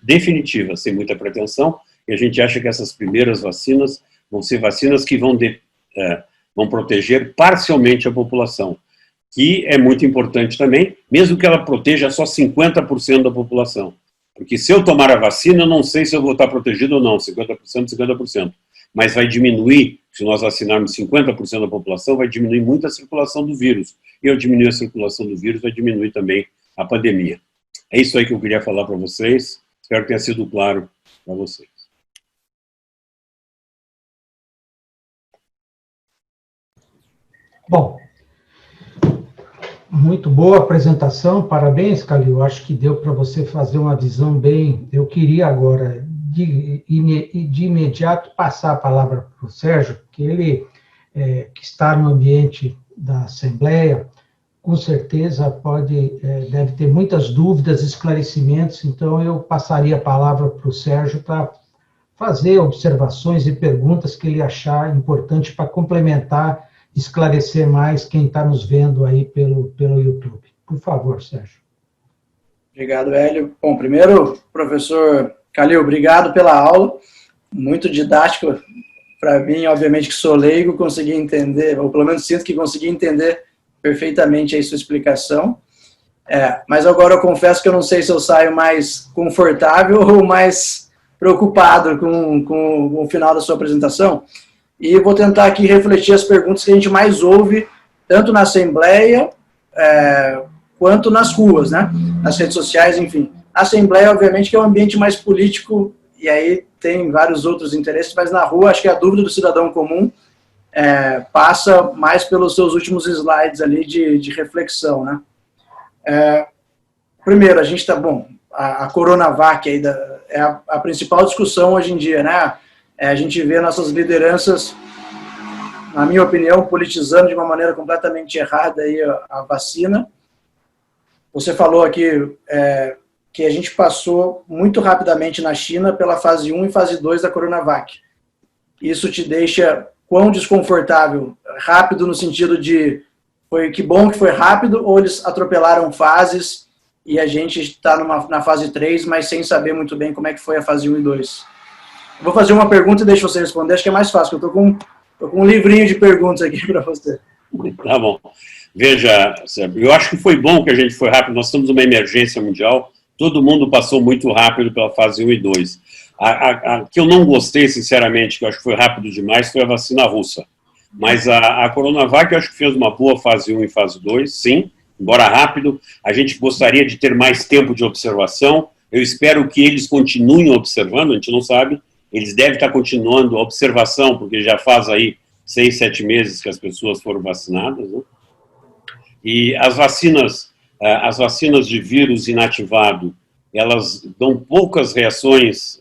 definitiva, sem muita pretensão, e a gente acha que essas primeiras vacinas vão ser vacinas que vão proteger parcialmente a população, que é muito importante também, mesmo que ela proteja só 50% da população. Porque se eu tomar a vacina, eu não sei se eu vou estar protegido ou não, 50%, 50%. Mas vai diminuir, se nós vacinarmos 50% da população, vai diminuir muito a circulação do vírus. E ao diminuir a circulação do vírus, vai diminuir também a pandemia. É isso aí que eu queria falar para vocês. Espero que tenha sido claro para vocês. Bom, muito boa apresentação, parabéns, Calil. Acho que deu para você fazer uma visão bem. Eu queria agora, de imediato, passar a palavra para o Sérgio, que ele, que está no ambiente da Assembleia, com certeza deve ter muitas dúvidas, esclarecimentos, então eu passaria a palavra para o Sérgio para fazer observações e perguntas que ele achar importante para complementar, esclarecer mais quem está nos vendo aí pelo YouTube. Por favor, Sérgio. Obrigado, Hélio. Bom, primeiro, professor Calil, obrigado pela aula, muito didático para mim, obviamente que sou leigo, consegui entender, ou pelo menos sinto que consegui entender perfeitamente aí sua explicação. Mas agora eu confesso que eu não sei se eu saio mais confortável ou mais preocupado com o final da sua apresentação. E vou tentar aqui refletir as perguntas que a gente mais ouve, tanto na Assembleia quanto nas ruas, né? Nas redes sociais, enfim. A Assembleia, obviamente, que é um ambiente mais político, e aí tem vários outros interesses, mas na rua, acho que a dúvida do cidadão comum passa mais pelos seus últimos slides ali de reflexão, né? Primeiro, a gente está, bom, a Coronavac aí é a principal discussão hoje em dia, né? A gente vê nossas lideranças, na minha opinião, politizando de uma maneira completamente errada aí a vacina. Você falou aqui que a gente passou muito rapidamente na China pela fase 1 e fase 2 da Coronavac. Isso te deixa quão desconfortável? Rápido no sentido de que bom que foi rápido, ou eles atropelaram fases e a gente está na fase 3, mas sem saber muito bem como é que foi a fase 1 e 2. Eu vou fazer uma pergunta e deixo você responder, acho que é mais fácil, eu estou com um livrinho de perguntas aqui para você. Tá bom. Veja, eu acho que foi bom que a gente foi rápido, nós estamos numa emergência mundial, todo mundo passou muito rápido pela fase 1 e 2. A que eu não gostei, sinceramente, que eu acho que foi rápido demais, foi a vacina russa. Mas a Coronavac, eu acho que fez uma boa fase 1 e fase 2, sim, embora rápido. A gente gostaria de ter mais tempo de observação. Eu espero que eles continuem observando, a gente não sabe. Eles devem estar continuando a observação, porque já faz aí 6, 7 meses que as pessoas foram vacinadas, né? E as vacinas de vírus inativado, elas dão poucas reações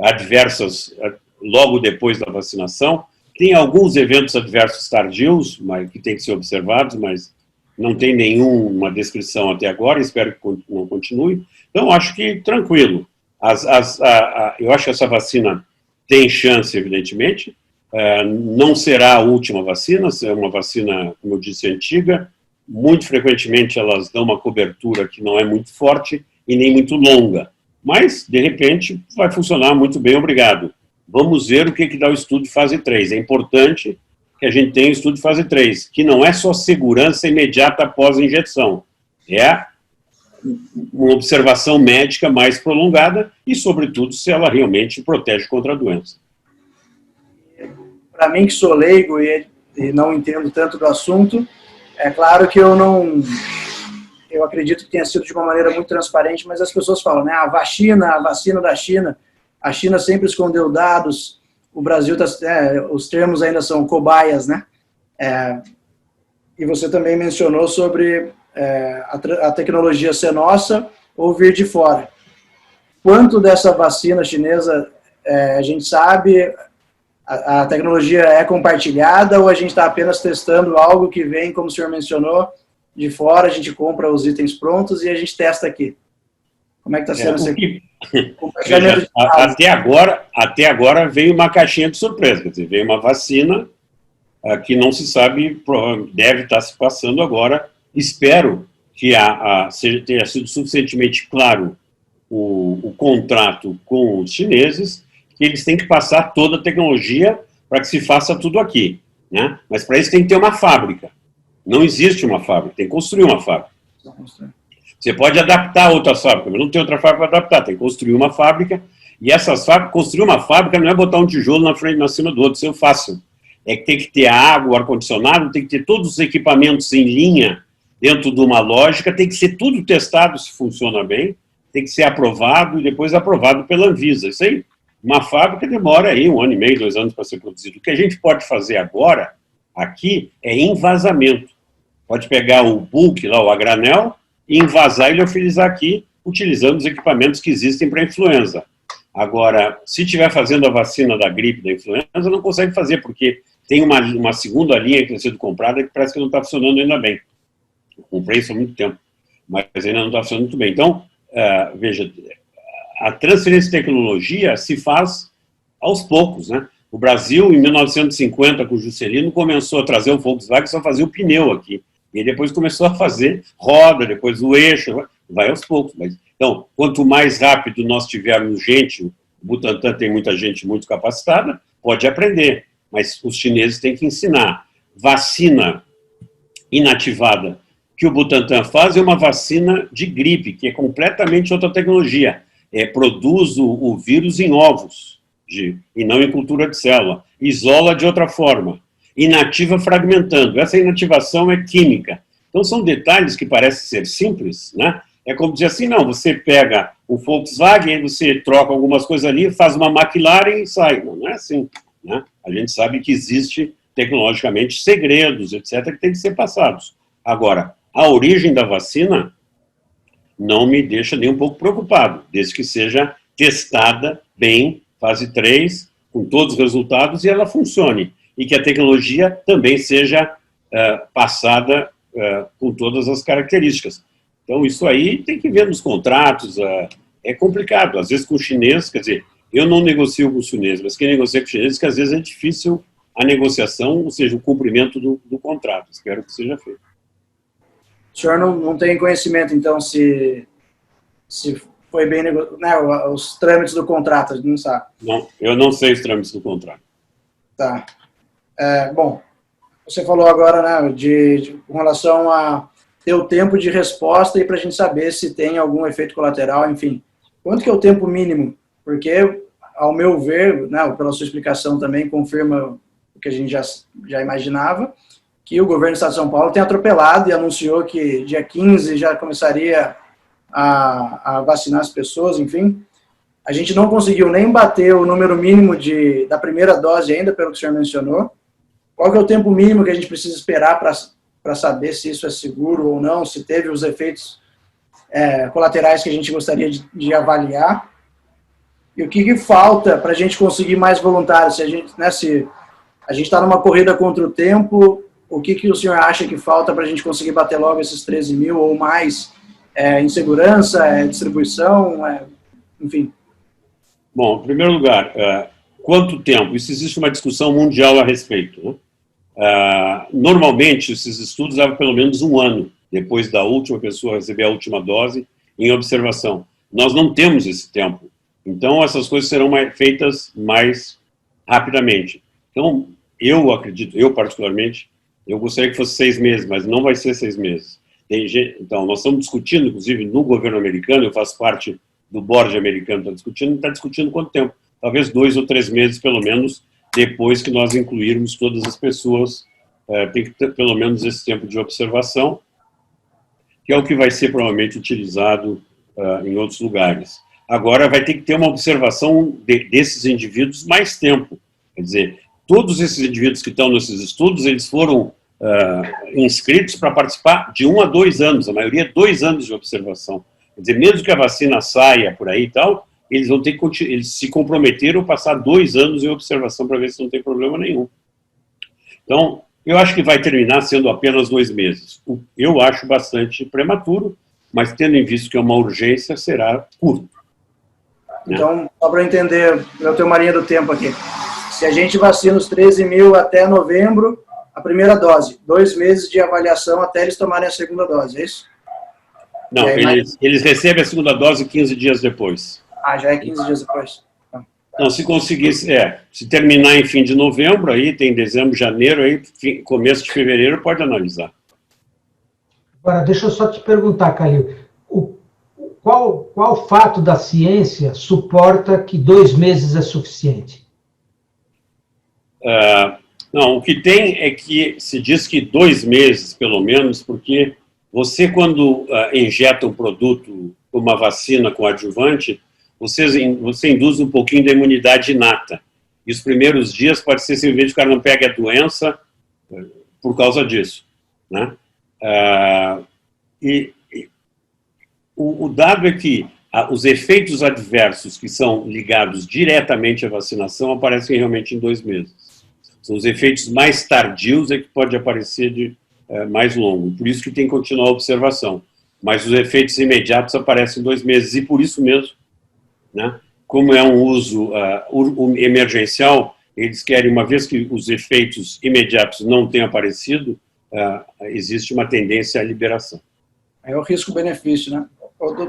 adversas logo depois da vacinação. Tem alguns eventos adversos tardios, que têm que ser observados, mas não tem nenhuma descrição até agora, espero que não continue. Então, acho que tranquilo. Eu acho que essa vacina tem chance, evidentemente. Não será a última vacina, é uma vacina, como eu disse, antiga. Muito frequentemente elas dão uma cobertura que não é muito forte e nem muito longa. Mas, de repente, vai funcionar muito bem, obrigado. Vamos ver o que dá o estudo de fase 3. É importante que a gente tenha o estudo de fase 3, que não é só segurança imediata após a injeção. É uma observação médica mais prolongada e, sobretudo, se ela realmente protege contra a doença. Para mim, que sou leigo e não entendo tanto do assunto, é claro que eu acredito que tenha sido de uma maneira muito transparente, mas as pessoas falam, né, a vacina da China, a China sempre escondeu dados, o Brasil, os termos ainda são cobaias, né? E você também mencionou sobre a tecnologia ser nossa ou vir de fora. Quanto dessa vacina chinesa a gente sabe, a tecnologia é compartilhada ou a gente está apenas testando algo que vem, como o senhor mencionou, de fora, a gente compra os itens prontos e a gente testa aqui? Como é que está sendo esse compartilhamento? Até agora veio uma caixinha de surpresa, quer dizer, veio uma vacina que não se sabe, deve estar se passando agora. Espero que tenha sido suficientemente claro o contrato com os chineses, que eles têm que passar toda a tecnologia para que se faça tudo aqui, né? Mas para isso tem que ter uma fábrica. Não existe uma fábrica, tem que construir uma fábrica. Você pode adaptar outras fábricas, mas não tem outra fábrica para adaptar, tem que construir uma fábrica, e essas fábricas, construir uma fábrica não é botar um tijolo na cima do outro, isso é fácil. É que tem que ter a água, o ar-condicionado, tem que ter todos os equipamentos em linha, dentro de uma lógica, tem que ser tudo testado se funciona bem, tem que ser aprovado e depois aprovado pela Anvisa. Isso aí, uma fábrica demora aí 1 ano e meio, 2 anos para ser produzido. O que a gente pode fazer agora, aqui, é envasamento. Pode pegar o bulk, lá, o a granel, e envasar e liofilizar aqui, utilizando os equipamentos que existem para a influenza. Agora, se estiver fazendo a vacina da gripe, da influenza, não consegue fazer, porque tem uma segunda linha que tem sido comprada que parece que não está funcionando ainda bem. Eu comprei isso há muito tempo, mas ainda não está funcionando muito bem. Então, veja, a transferência de tecnologia se faz aos poucos, né? O Brasil, em 1950, com o Juscelino, começou a trazer o Volkswagen, só fazia o pneu aqui. E depois começou a fazer roda, depois o eixo, vai aos poucos. Mas, então, quanto mais rápido nós tivermos gente, o Butantan tem muita gente muito capacitada, pode aprender, mas os chineses têm que ensinar. Vacina inativada que o Butantan faz é uma vacina de gripe, que é completamente outra tecnologia. Produz o vírus em ovos, e não em cultura de célula. Isola de outra forma. Inativa fragmentando. Essa inativação é química. Então, são detalhes que parecem ser simples, né? É como dizer assim, não, você pega o Volkswagen, você troca algumas coisas ali, faz uma McLaren e sai. Não é assim, né? A gente sabe que existe, tecnologicamente, segredos, etc., que têm que ser passados. Agora, a origem da vacina não me deixa nem um pouco preocupado, desde que seja testada bem, fase 3, com todos os resultados, e ela funcione. E que a tecnologia também seja passada com todas as características. Então, isso aí tem que ver nos contratos, é complicado. Às vezes com o chinês, quer dizer, eu não negocio com o chinês, mas quem negocia com o chinês, que às vezes é difícil a negociação, ou seja, o cumprimento do contrato. Espero que seja feito. O senhor não tem conhecimento, então, se foi bem negociado, né, os trâmites do contrato, não sabe? Não, eu não sei os trâmites do contrato. Tá. Bom, você falou agora, né, com relação a ter o tempo de resposta e para a gente saber se tem algum efeito colateral, enfim. Quanto que é o tempo mínimo? Porque, ao meu ver, né, pela sua explicação também, confirma o que a gente já imaginava, que o governo do Estado de São Paulo tem atropelado e anunciou que dia 15 já começaria a vacinar as pessoas, enfim. A gente não conseguiu nem bater o número mínimo da primeira dose ainda, pelo que o senhor mencionou. Qual que é o tempo mínimo que a gente precisa esperar para saber se isso é seguro ou não, se teve os efeitos colaterais que a gente gostaria de avaliar? E o que falta para a gente conseguir mais voluntários? Se a gente está numa corrida contra o tempo, o que o senhor acha que falta para a gente conseguir bater logo esses 13 mil ou mais em segurança, distribuição, enfim? Bom, em primeiro lugar, quanto tempo? Isso existe uma discussão mundial a respeito, né? Normalmente, esses estudos levam pelo menos 1 ano, depois da última pessoa receber a última dose, em observação. Nós não temos esse tempo. Então, essas coisas serão feitas mais rapidamente. Então, eu acredito, eu particularmente, eu gostaria que fosse 6 meses, mas não vai ser 6 meses. Então, nós estamos discutindo, inclusive, no governo americano, eu faço parte do board americano, está discutindo quanto tempo? Talvez 2 ou 3 meses, pelo menos, depois que nós incluirmos todas as pessoas, tem que ter pelo menos esse tempo de observação, que é o que vai ser provavelmente utilizado em outros lugares. Agora, vai ter que ter uma observação desses indivíduos mais tempo. Quer dizer, todos esses indivíduos que estão nesses estudos, eles foram inscritos para participar de 1 a 2 anos, a maioria 2 anos de observação. Quer dizer, mesmo que a vacina saia por aí e tal, eles vão ter que eles se comprometeram a passar 2 anos em observação para ver se não tem problema nenhum. Então, eu acho que vai terminar sendo apenas 2 meses. Eu acho bastante prematuro, mas tendo em vista que é uma urgência, será curto. Então, só para entender, eu tenho uma linha do tempo aqui. Se a gente vacina os 13 mil até novembro, a primeira dose, 2 meses de avaliação até eles tomarem a segunda dose, é isso? Não, eles recebem a segunda dose 15 dias depois. Já é 15 dias depois. Não, se conseguisse, se terminar em fim de novembro, aí tem dezembro, janeiro, aí começo de fevereiro pode analisar. Agora, deixa eu só te perguntar, Calil, qual fato da ciência suporta que 2 meses é suficiente? Não, o que tem é que se diz que 2 meses, pelo menos, porque Você, quando injeta um produto, uma vacina com adjuvante, você induz um pouquinho da imunidade inata. E os primeiros dias pode ser simplesmente o cara não pega a doença por causa disso, né? O dado é que os efeitos adversos que são ligados diretamente à vacinação aparecem realmente em 2 meses. São os efeitos mais tardios é que pode aparecer de mais longo. Por isso que tem que continuar a observação. Mas os efeitos imediatos aparecem em 2 meses. E por isso mesmo, né, como é um uso emergencial, eles querem, uma vez que os efeitos imediatos não tenham aparecido, existe uma tendência à liberação. É o risco-benefício, né?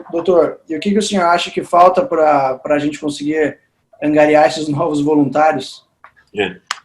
Doutor, e o que o senhor acha que falta para a gente conseguir angariar esses novos voluntários?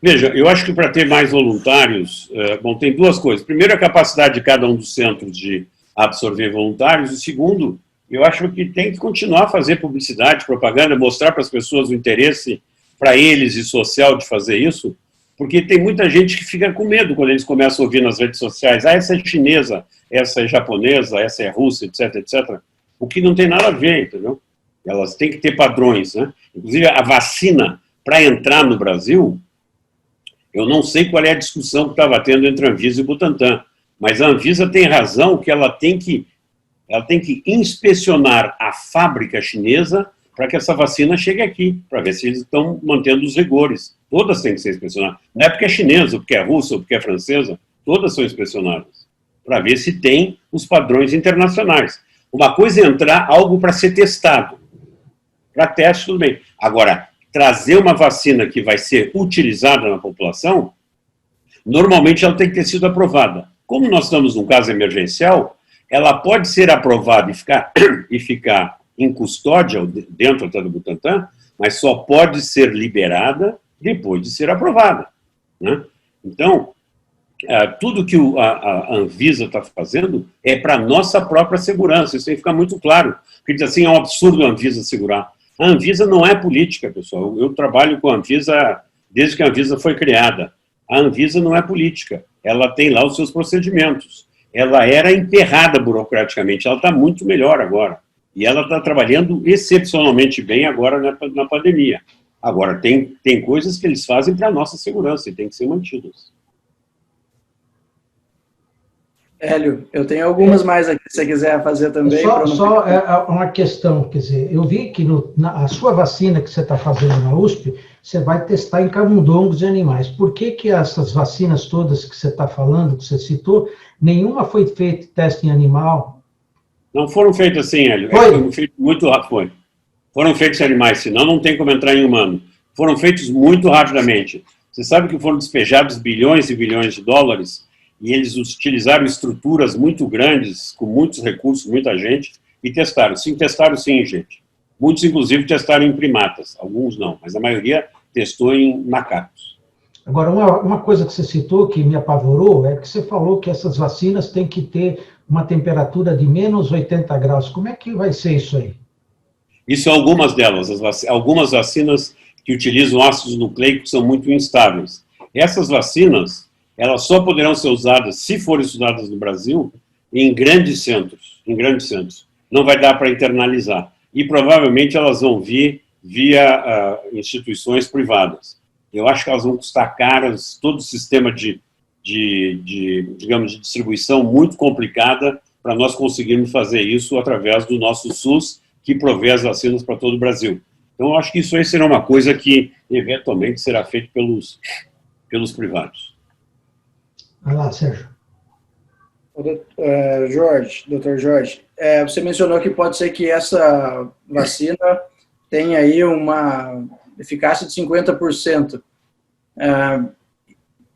Veja, eu acho que para ter mais voluntários, bom, tem 2 coisas. Primeiro, a capacidade de cada um dos centros de absorver voluntários. E segundo, eu acho que tem que continuar a fazer publicidade, propaganda, mostrar para as pessoas o interesse para eles e social de fazer isso, porque tem muita gente que fica com medo quando eles começam a ouvir nas redes sociais, essa é chinesa, essa é japonesa, essa é russa, etc, etc. O que não tem nada a ver, entendeu? Elas têm que ter padrões, né? Inclusive, a vacina, para entrar no Brasil, eu não sei qual é a discussão que estava tendo entre a Anvisa e o Butantan, mas a Anvisa tem razão que ela tem que inspecionar a fábrica chinesa para que essa vacina chegue aqui, para ver se eles estão mantendo os rigores. Todas têm que ser inspecionadas. Não é porque é chinesa, ou porque é russa, ou porque é francesa, todas são inspecionadas, para ver se tem os padrões internacionais. Uma coisa é entrar algo para ser testado. Para teste, tudo bem. Agora, trazer uma vacina que vai ser utilizada na população, normalmente ela tem que ter sido aprovada. Como nós estamos num caso emergencial, ela pode ser aprovada e ficar em custódia, dentro até do Butantan, mas só pode ser liberada depois de ser aprovada, né? Então, tudo que a Anvisa está fazendo é para a nossa própria segurança, isso tem que ficar muito claro, porque diz assim, é um absurdo a Anvisa segurar. A Anvisa não é política, pessoal. Eu trabalho com a Anvisa desde que a Anvisa foi criada. A Anvisa não é política, ela tem lá os seus procedimentos. Ela era emperrada burocraticamente, ela está muito melhor agora. E ela está trabalhando excepcionalmente bem agora na pandemia. Agora, tem coisas que eles fazem para a nossa segurança e tem que ser mantidas. Hélio, eu tenho algumas mais aqui, se você quiser fazer também. Só uma questão, quer dizer, eu vi que a sua vacina que você está fazendo na USP, você vai testar em camundongos de animais. Por que essas vacinas todas que você está falando, que você citou, nenhuma foi feita teste em animal? Não foram feitas assim, Hélio. Foi feito muito rápido. Foram feitos em animais, senão não tem como entrar em humano. Foram feitos muito rapidamente. Você sabe que foram despejados bilhões e bilhões de dólares e eles utilizaram estruturas muito grandes, com muitos recursos, muita gente, e testaram. Sim, testaram sim, gente. Muitos, inclusive, testaram em primatas. Alguns não, mas a maioria testou em macacos. Agora, uma coisa que você citou que me apavorou é que você falou que essas vacinas têm que ter uma temperatura de menos 80 graus. Como é que vai ser isso aí? Isso são algumas delas. Algumas vacinas que utilizam ácidos nucleicos são muito instáveis. Essas vacinas, elas só poderão ser usadas, se forem usadas no Brasil, em grandes centros. Não vai dar para internalizar. E provavelmente elas vão vir via instituições privadas. Eu acho que elas vão custar caras, todo o sistema digamos, de distribuição muito complicada para nós conseguirmos fazer isso através do nosso SUS, que provê as vacinas para todo o Brasil. Então, eu acho que isso aí será uma coisa que, eventualmente, será feita pelos privados. Vai lá, Sérgio. Doutor Jorge, você mencionou que pode ser que essa vacina tenha aí uma eficácia de 50%.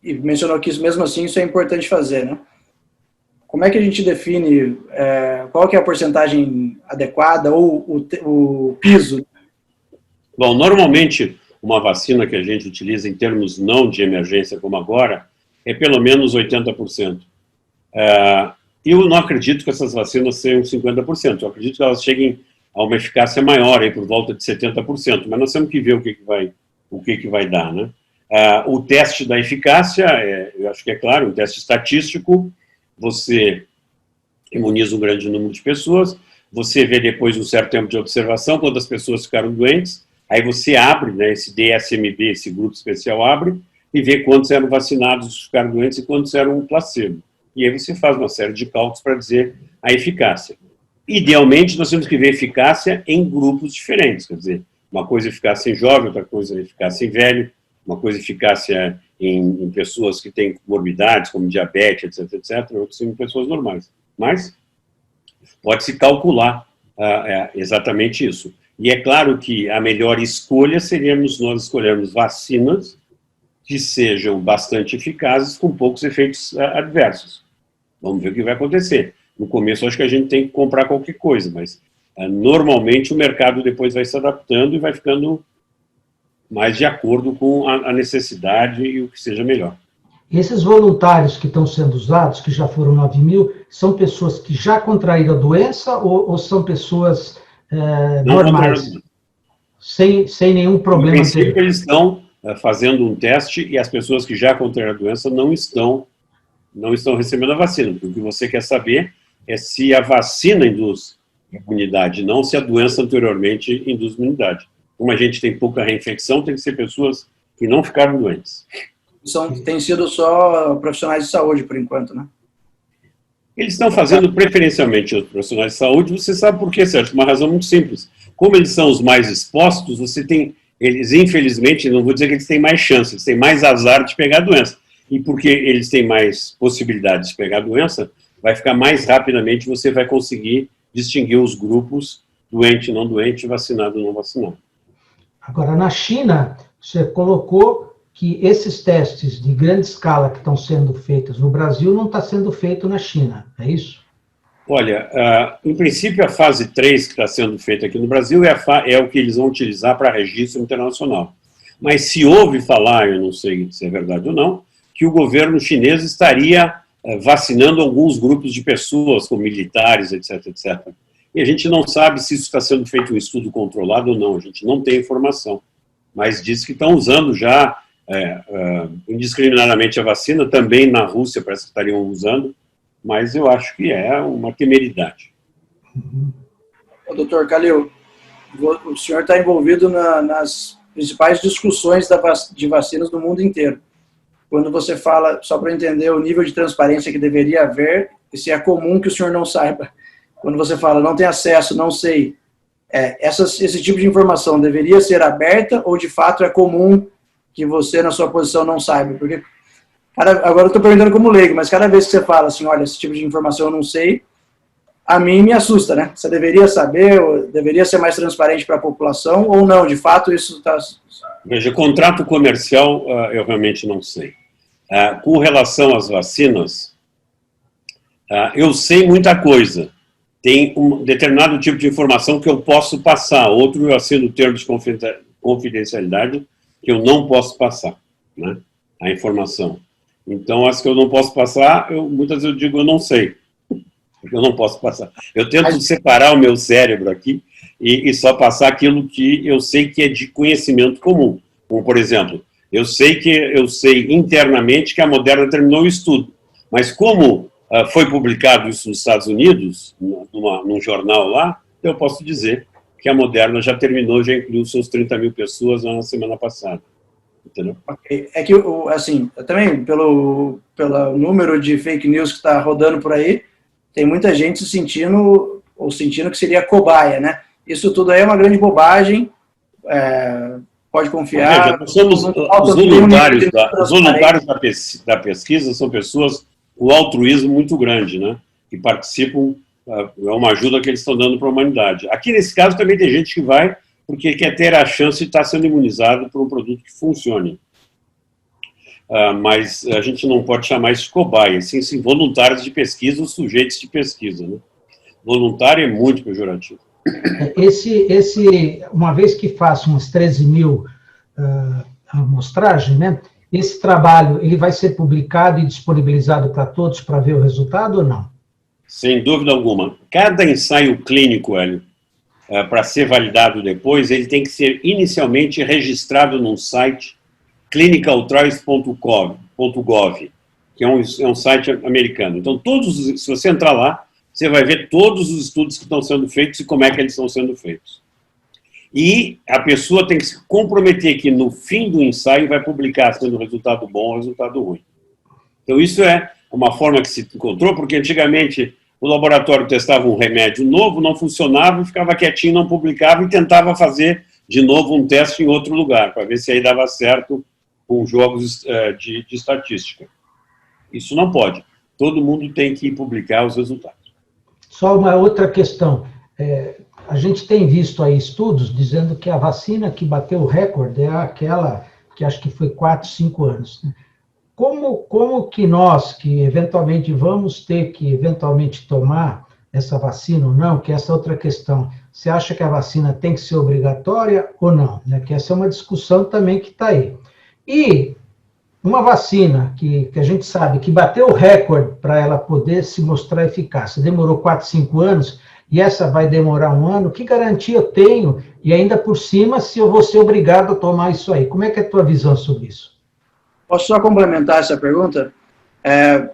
E mencionou que mesmo assim isso é importante fazer, né? Como é que a gente define qual que é a porcentagem adequada ou o piso? Bom, normalmente uma vacina que a gente utiliza em termos não de emergência como agora é pelo menos 80%. Eu não acredito que essas vacinas sejam 50%, eu acredito que elas cheguem a uma eficácia maior, aí por volta de 70%, mas nós temos que ver o que vai dar, né? O teste da eficácia, eu acho que é claro, um teste estatístico, você imuniza um grande número de pessoas, você vê depois um certo tempo de observação, quando as pessoas ficaram doentes, aí você abre, né, esse DSMB, esse grupo especial abre, e vê quantos eram vacinados, ficaram doentes, e quantos eram um placebo. E aí você faz uma série de cálculos para dizer a eficácia. Idealmente, nós temos que ver eficácia em grupos diferentes, quer dizer, uma coisa é eficácia em jovem, outra coisa é eficácia em velho, uma coisa é eficácia em pessoas que têm comorbidades, como diabetes, etc., outras em pessoas normais. Mas pode-se calcular exatamente isso. E é claro que a melhor escolha seríamos nós escolhermos vacinas que sejam bastante eficazes com poucos efeitos adversos. Vamos ver o que vai acontecer. No começo, acho que a gente tem que comprar qualquer coisa, mas normalmente o mercado depois vai se adaptando e vai ficando mais de acordo com a necessidade e o que seja melhor. Esses voluntários que estão sendo usados, que já foram 9 mil, são pessoas que já contraíram a doença ou são pessoas normais? Sem nenhum problema? No princípio, eles estão fazendo um teste e as pessoas que já contraíram a doença não estão recebendo a vacina. Porque o que você quer saber é se a vacina induz imunidade, não se a doença anteriormente induz imunidade. Como a gente tem pouca reinfecção, tem que ser pessoas que não ficaram doentes. Tem sido só profissionais de saúde, por enquanto, né? Eles estão fazendo preferencialmente os profissionais de saúde. Você sabe por quê, Sérgio? Uma razão muito simples. Como eles são os mais expostos, eles, infelizmente, não vou dizer que eles têm mais chances, eles têm mais azar de pegar a doença. E porque eles têm mais possibilidades de pegar a doença, vai ficar mais rapidamente, você vai conseguir distinguir os grupos doente, não doente, vacinado, não vacinado. Agora, na China, você colocou que esses testes de grande escala que estão sendo feitos no Brasil não está sendo feito na China, é isso? Olha, em princípio, a fase 3 que está sendo feita aqui no Brasil é o que eles vão utilizar para registro internacional. Mas se ouve falar, eu não sei se é verdade ou não, que o governo chinês estaria vacinando alguns grupos de pessoas, como militares, etc., etc. E a gente não sabe se isso está sendo feito um estudo controlado ou não, a gente não tem informação. Mas diz que estão usando já indiscriminadamente a vacina, também na Rússia parece que estariam usando, mas eu acho que é uma temeridade. Doutor Calil, o senhor está envolvido nas principais discussões de vacinas no mundo inteiro. Quando você fala, só para entender o nível de transparência que deveria haver, e se é comum que o senhor não saiba, quando você fala não tem acesso, não sei, esse tipo de informação deveria ser aberta ou de fato é comum que você, na sua posição, não saiba? Porque, agora eu estou perguntando como leigo, mas cada vez que você fala assim, olha, esse tipo de informação eu não sei, a mim me assusta, né? Você deveria saber, ou deveria ser mais transparente para a população, ou não? De fato, isso está... Veja, contrato comercial, eu realmente não sei. Com relação às vacinas, eu sei muita coisa. Tem um determinado tipo de informação que eu posso passar, outro eu assino o termo de confidencialidade que eu não posso passar, né, a informação. Então, as que eu não posso passar, muitas vezes eu digo eu não sei, porque eu não posso passar. Eu tento separar o meu cérebro aqui e só passar aquilo que eu sei que é de conhecimento comum. Como, por exemplo, eu sei internamente que a Moderna terminou o estudo, mas como foi publicado isso nos Estados Unidos, num jornal lá, eu posso dizer que a Moderna já terminou, já incluiu seus 30 mil pessoas na semana passada. Entendeu? Okay. É que, assim, também pelo número de fake news que está rodando por aí, tem muita gente sentindo que seria cobaia, né? Isso tudo aí é uma grande bobagem, pode confiar. Veja, somos os voluntários da pesquisa são pessoas com altruísmo muito grande, né? Que participam, é uma ajuda que eles estão dando para a humanidade. Aqui, nesse caso, também tem gente que vai porque quer ter a chance de estar sendo imunizado por um produto que funcione. Mas a gente não pode chamar isso de cobaia, sim voluntários de pesquisa ou sujeitos de pesquisa, né? Voluntário é muito pejorativo. Uma vez que faça umas 13 mil amostragem, né? Esse trabalho ele vai ser publicado e disponibilizado para todos para ver o resultado ou não? Sem dúvida alguma. Cada ensaio clínico, Hélio, para ser validado depois, ele tem que ser inicialmente registrado num site clinicaltrials.gov, que é um site americano. Então, se você entrar lá, você vai ver todos os estudos que estão sendo feitos e como é que eles estão sendo feitos. E a pessoa tem que se comprometer que no fim do ensaio vai publicar sendo resultado bom ou resultado ruim. Então isso é uma forma que se encontrou, porque antigamente o laboratório testava um remédio novo, não funcionava, ficava quietinho, não publicava e tentava fazer de novo um teste em outro lugar, para ver se aí dava certo com jogos de estatística. Isso não pode. Todo mundo tem que publicar os resultados. Só uma outra questão. A gente tem visto aí estudos dizendo que a vacina que bateu o recorde é aquela que acho que foi 4, 5 anos. Como que nós, que eventualmente vamos ter que eventualmente tomar essa vacina ou não, que essa é outra questão. Você acha que a vacina tem que ser obrigatória ou não? Né? Que essa é uma discussão também que está aí. E uma vacina que a gente sabe que bateu o recorde para ela poder se mostrar eficaz, demorou 4, 5 anos, e essa vai demorar 1 ano, que garantia eu tenho? E ainda por cima, se eu vou ser obrigado a tomar isso aí. Como é que é a tua visão sobre isso? Posso só complementar essa pergunta?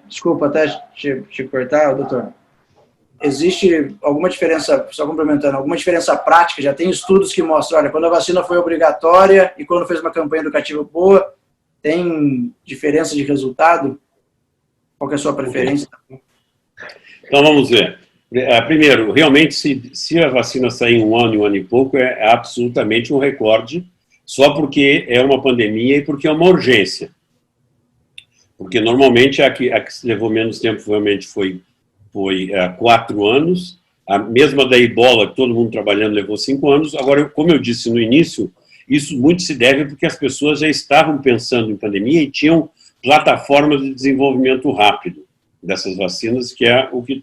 Desculpa até te cortar, doutor. Existe alguma diferença, só complementando, alguma diferença prática? Já tem estudos que mostram, olha, quando a vacina foi obrigatória e quando fez uma campanha educativa boa, tem diferença de resultado? Qual que é a sua preferência? Então, vamos ver. Primeiro, realmente, se a vacina sair em 1 ano e pouco, é absolutamente um recorde, só porque é uma pandemia e porque é uma urgência. Porque, normalmente, a que levou menos tempo realmente foi 4 anos, a mesma da ebola, que todo mundo trabalhando, levou 5 anos. Agora, como eu disse no início, isso muito se deve porque as pessoas já estavam pensando em pandemia e tinham plataformas de desenvolvimento rápido dessas vacinas, que é o que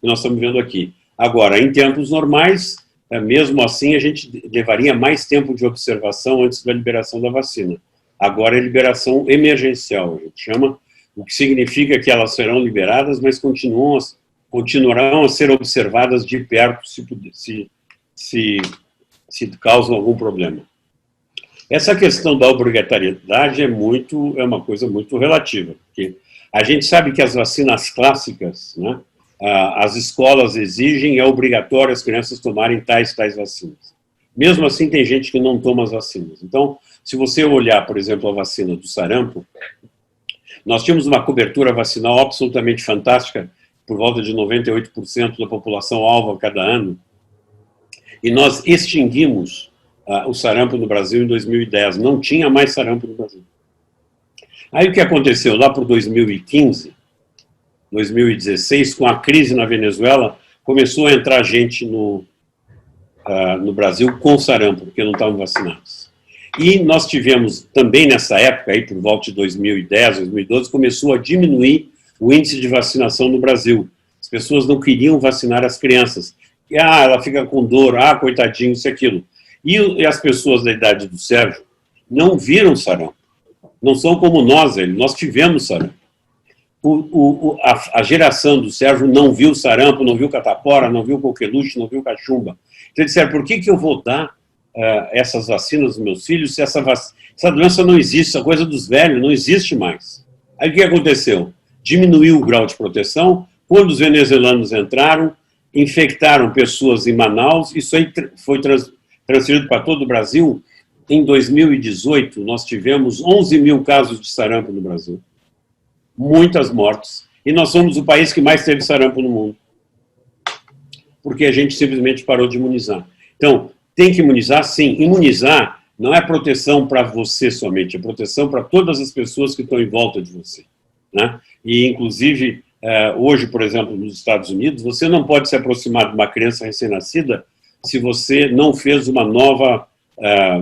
nós estamos vendo aqui. Agora, em tempos normais, mesmo assim, a gente levaria mais tempo de observação antes da liberação da vacina. Agora é liberação emergencial, a gente chama, o que significa que elas serão liberadas, mas continuarão a ser observadas de perto se causam algum problema. Essa questão da obrigatoriedade é uma coisa muito relativa, porque a gente sabe que as vacinas clássicas, né, as escolas exigem, é obrigatório as crianças tomarem tais vacinas. Mesmo assim, tem gente que não toma as vacinas. Então, se você olhar, por exemplo, a vacina do sarampo, nós tínhamos uma cobertura vacinal absolutamente fantástica, por volta de 98% da população alvo a cada ano, e nós extinguimos o sarampo no Brasil em 2010. Não tinha mais sarampo no Brasil. Aí o que aconteceu? Lá por 2015, 2016, com a crise na Venezuela, começou a entrar gente no Brasil com sarampo, porque não estavam vacinados. E nós tivemos também nessa época, aí por volta de 2010, 2012, começou a diminuir o índice de vacinação no Brasil. As pessoas não queriam vacinar as crianças. E, ela fica com dor, coitadinho, isso e aquilo. E as pessoas da idade do Sérgio não viram sarampo. Não são como nós tivemos sarampo. A geração do Sérgio não viu sarampo, não viu catapora, não viu coqueluche, não viu cachumba. Então, eles disseram, por que eu vou dar essas vacinas aos meus filhos se essa doença não existe, essa coisa dos velhos não existe mais? Aí o que aconteceu? Diminuiu o grau de proteção. Quando os venezuelanos entraram, infectaram pessoas em Manaus, isso aí foi transferido para todo o Brasil. Em 2018, nós tivemos 11 mil casos de sarampo no Brasil. Muitas mortes. E nós somos o país que mais teve sarampo no mundo. Porque a gente simplesmente parou de imunizar. Então, tem que imunizar, sim. Imunizar não é proteção para você somente, é proteção para todas as pessoas que estão em volta de você. Né? E, inclusive, hoje, por exemplo, nos Estados Unidos, você não pode se aproximar de uma criança recém-nascida se você não fez uma nova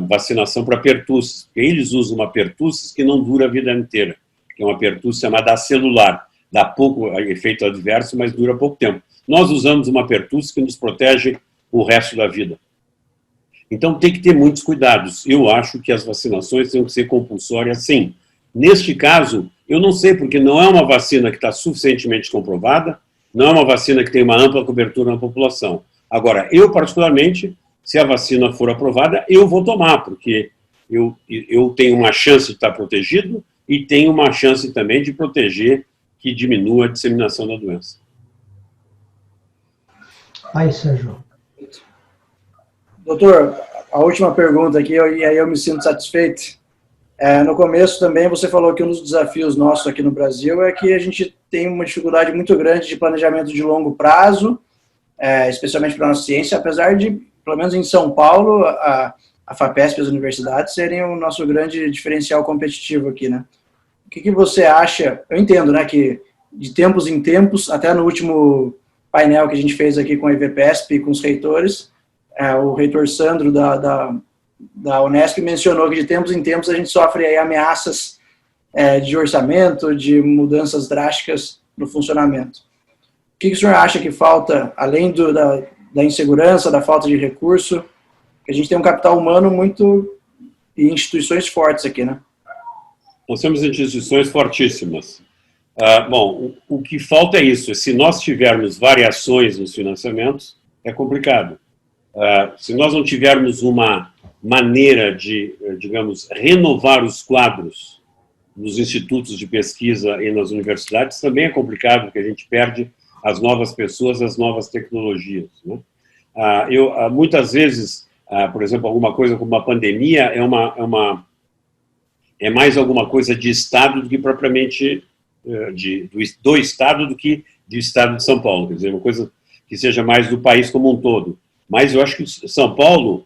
vacinação para pertussis. Eles usam uma pertussis que não dura a vida inteira, que é uma pertussis chamada acelular. Dá pouco efeito adverso, mas dura pouco tempo. Nós usamos uma pertussis que nos protege o resto da vida. Então, tem que ter muitos cuidados. Eu acho que as vacinações têm que ser compulsórias, sim. Neste caso, eu não sei, porque não é uma vacina que está suficientemente comprovada, não é uma vacina que tem uma ampla cobertura na população. Agora, eu, particularmente, se a vacina for aprovada, eu vou tomar, porque eu tenho uma chance de estar protegido e tenho uma chance também de proteger que diminua a disseminação da doença. Aí, Sérgio. Doutor, a última pergunta aqui, e aí eu me sinto satisfeito. No começo também você falou que um dos desafios nossos aqui no Brasil é que a gente tem uma dificuldade muito grande de planejamento de longo prazo, especialmente para a nossa ciência, apesar de, pelo menos em São Paulo, a FAPESP e as universidades serem o nosso grande diferencial competitivo aqui, né? O que você acha? Eu entendo, né, que de tempos em tempos, até no último painel que a gente fez aqui com a IVPESP e com os reitores, o reitor Sandro da Unesp mencionou que de tempos em tempos a gente sofre aí ameaças de orçamento, de mudanças drásticas no funcionamento. O que o senhor acha que falta, além da insegurança, da falta de recurso, que a gente tem um capital humano muito e instituições fortes aqui, né? Nós temos instituições fortíssimas. Bom, o que falta é isso. Se nós tivermos variações nos financiamentos, é complicado. Se nós não tivermos uma maneira de, digamos, renovar os quadros nos institutos de pesquisa e nas universidades, também é complicado, porque a gente perde as novas pessoas, as novas tecnologias, né? Muitas vezes, por exemplo, alguma coisa como uma pandemia é mais alguma coisa de Estado do que propriamente do Estado do que do Estado de São Paulo, quer dizer, uma coisa que seja mais do país como um todo. Mas eu acho que São Paulo,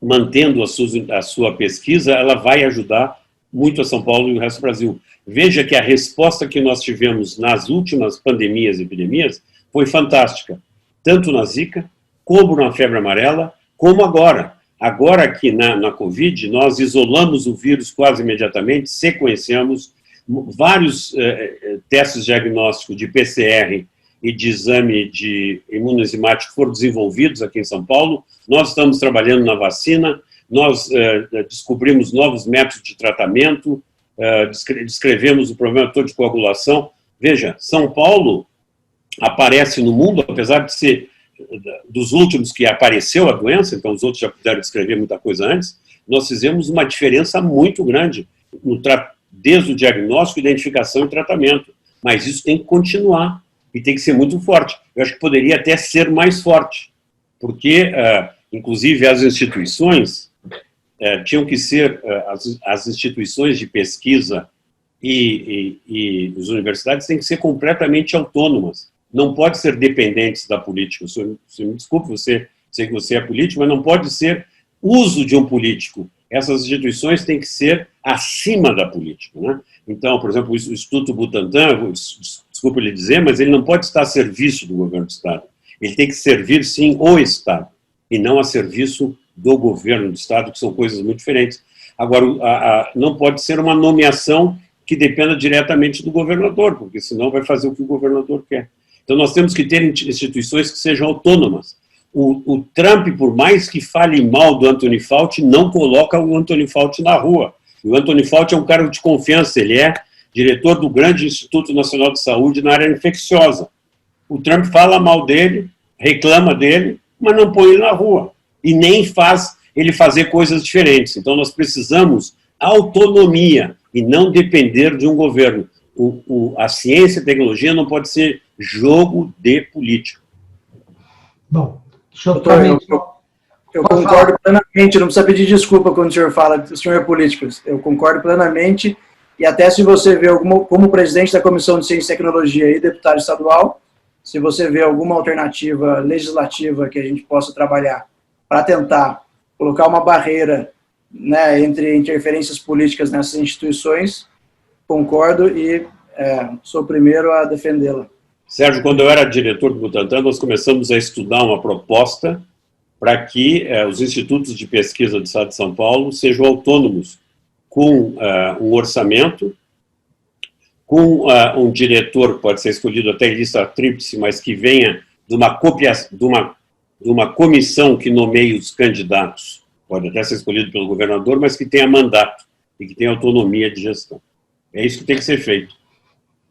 mantendo a sua pesquisa, ela vai ajudar muito a São Paulo e o resto do Brasil. Veja que a resposta que nós tivemos nas últimas pandemias e epidemias foi fantástica, tanto na Zika, como na febre amarela, como agora. Agora aqui na Covid, nós isolamos o vírus quase imediatamente, sequenciamos vários testes diagnósticos de PCR e de exame de imunoenzimático foram desenvolvidos aqui em São Paulo. Nós estamos trabalhando na vacina, nós descobrimos novos métodos de tratamento, descrevemos o problema todo de coagulação. Veja, São Paulo aparece no mundo, apesar de ser dos últimos que apareceu a doença, então os outros já puderam descrever muita coisa antes, nós fizemos uma diferença muito grande desde o diagnóstico, identificação e tratamento. Mas isso tem que continuar e tem que ser muito forte. Eu acho que poderia até ser mais forte, porque, inclusive, as instituições tinham que ser, as instituições de pesquisa e as universidades têm que ser completamente autônomas. Não pode ser dependentes da política. Você me desculpe, sei que você é político, mas não pode ser uso de um político. Essas instituições têm que ser acima da política, né? Então, por exemplo, o Instituto Butantan, desculpe lhe dizer, mas ele não pode estar a serviço do governo do Estado. Ele tem que servir, sim, o Estado, e não a serviço do governo do Estado, que são coisas muito diferentes. Agora, não pode ser uma nomeação que dependa diretamente do governador, porque senão vai fazer o que o governador quer. Então, nós temos que ter instituições que sejam autônomas. O Trump, por mais que fale mal do Anthony Fauci, não coloca o Anthony Fauci na rua. O Anthony Fauci é um cara de confiança, ele é diretor do grande Instituto Nacional de Saúde na área infecciosa. O Trump fala mal dele, reclama dele, mas não põe ele na rua. E nem faz ele fazer coisas diferentes. Então, nós precisamos autonomia e não depender de um governo. A ciência e a tecnologia não pode ser jogo de político. Bom, deixa eu também... Eu concordo plenamente, não precisa pedir desculpa quando o senhor fala que o senhor é político. Eu concordo plenamente, e até se você vê como presidente da Comissão de Ciência e Tecnologia e deputado estadual, se você vê alguma alternativa legislativa que a gente possa trabalhar para tentar colocar uma barreira, né, entre interferências políticas nessas instituições, concordo e sou o primeiro a defendê-la. Sérgio, quando eu era diretor do Butantan, nós começamos a estudar uma proposta para que os institutos de pesquisa do Estado de São Paulo sejam autônomos, com um orçamento, com um diretor, pode ser escolhido até em lista tríplice, mas que venha de uma comissão que nomeie os candidatos, pode até ser escolhido pelo governador, mas que tenha mandato e que tenha autonomia de gestão. É isso que tem que ser feito.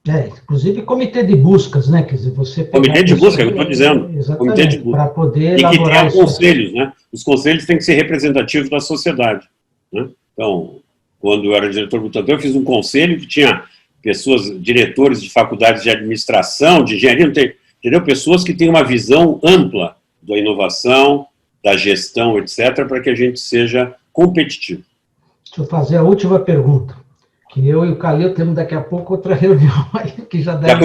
Inclusive comitê de buscas, né? Quer dizer, você... Comitê de busca, eu estou dizendo. Comitê de busca. Para poder e que tenha conselhos, né? Os conselhos têm que ser representativos da sociedade, né? Então, quando eu era diretor do Butantan, eu fiz um conselho que tinha pessoas, diretores de faculdades de administração, de engenharia, entendeu? Pessoas que têm uma visão ampla da inovação, da gestão, etc., para que a gente seja competitivo. Deixa eu fazer a última pergunta, que eu e o Calil temos daqui a pouco outra reunião aí, que já deve... Já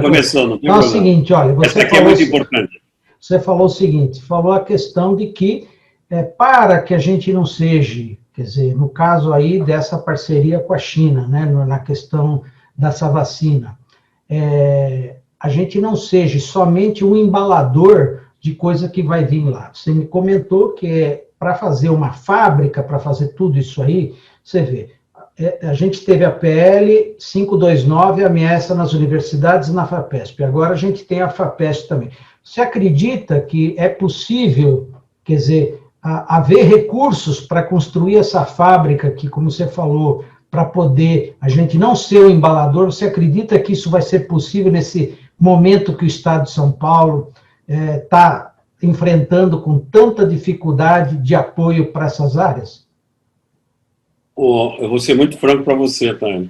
começou, não tem problema. É o seguinte, olha... Essa aqui é muito importante. Você falou o seguinte, falou a questão de que, para que a gente não seja, quer dizer, no caso aí dessa parceria com a China, né, na questão dessa vacina, a gente não seja somente um embalador de coisa que vai vir lá. Você me comentou que para fazer uma fábrica, para fazer tudo isso aí, você vê, a gente teve a PL 529, ameaça nas universidades e na FAPESP. Agora a gente tem a FAPESP também. Você acredita que é possível, quer dizer, haver recursos para construir essa fábrica que, como você falou, para poder a gente não ser o embalador? Você acredita que isso vai ser possível nesse momento que o Estado de São Paulo está enfrentando com tanta dificuldade de apoio para essas áreas? Eu vou ser muito franco para você, Tânia.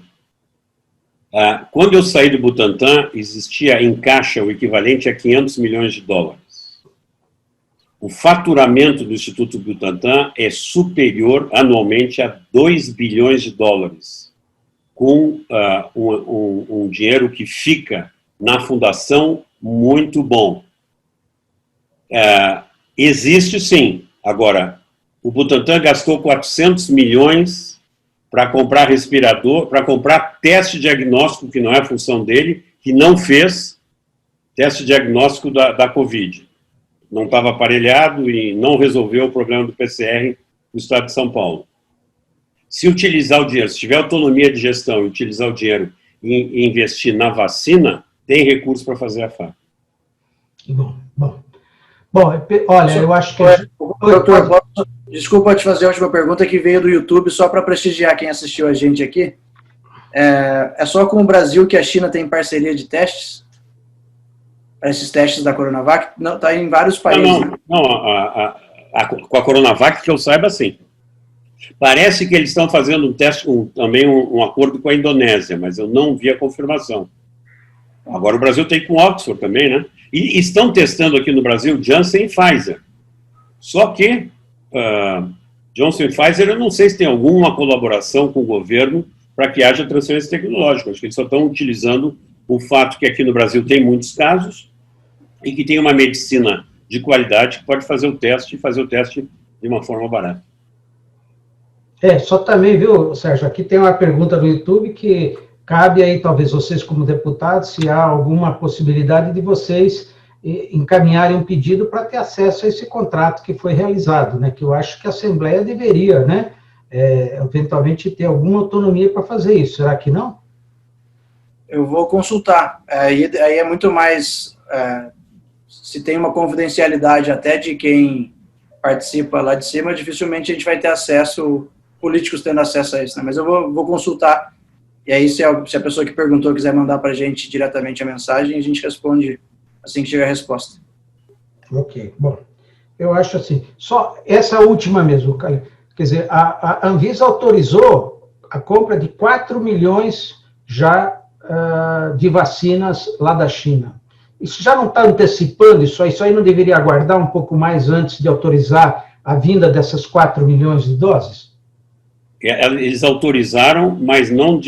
Quando eu saí do Butantan, existia em caixa o equivalente a 500 milhões de dólares. O faturamento do Instituto Butantan é superior anualmente a 2 bilhões de dólares, com um dinheiro que fica na fundação muito bom. Existe sim. Agora, o Butantan gastou 400 milhões para comprar respirador, para comprar teste diagnóstico, que não é a função dele, que não fez teste diagnóstico da Covid. Não estava aparelhado e não resolveu o problema do PCR no estado de São Paulo. Se utilizar o dinheiro, se tiver autonomia de gestão e utilizar o dinheiro e investir na vacina, tem recurso para fazer a fábrica. Bom, olha, eu acho que... Doutor, desculpa te fazer a última pergunta que veio do YouTube, só para prestigiar quem assistiu a gente aqui. É só com o Brasil que a China tem parceria de testes? Para esses testes da Coronavac? Não, está em vários países. Com a Coronavac, que eu saiba, sim. Parece que eles estão fazendo um teste, também um acordo com a Indonésia, mas eu não vi a confirmação. Agora o Brasil tem com Oxford também, né? E estão testando aqui no Brasil Janssen e Pfizer. Só que Johnson e Pfizer, eu não sei se tem alguma colaboração com o governo para que haja transferência tecnológica. Acho que eles só estão utilizando o fato que aqui no Brasil tem muitos casos e que tem uma medicina de qualidade que pode fazer o teste e fazer o teste de uma forma barata. Só também, viu, Sérgio, aqui tem uma pergunta no YouTube que cabe aí, talvez vocês como deputados, se há alguma possibilidade de vocês encaminharem um pedido para ter acesso a esse contrato que foi realizado, né? Que eu acho que a Assembleia deveria, né, eventualmente ter alguma autonomia para fazer isso. Será que não? Eu vou consultar. Aí é muito mais... se tem uma confidencialidade até de quem participa lá de cima, dificilmente a gente vai ter acesso, políticos tendo acesso a isso, né? Mas eu vou consultar. E aí, se a pessoa que perguntou quiser mandar para a gente diretamente a mensagem, a gente responde assim que chegar a resposta. Ok, bom. Eu acho assim, só essa última mesmo, quer dizer, a Anvisa autorizou a compra de 4 milhões já de vacinas lá da China. Isso já não está antecipando isso aí não deveria aguardar um pouco mais antes de autorizar a vinda dessas 4 milhões de doses? Eles autorizaram, mas não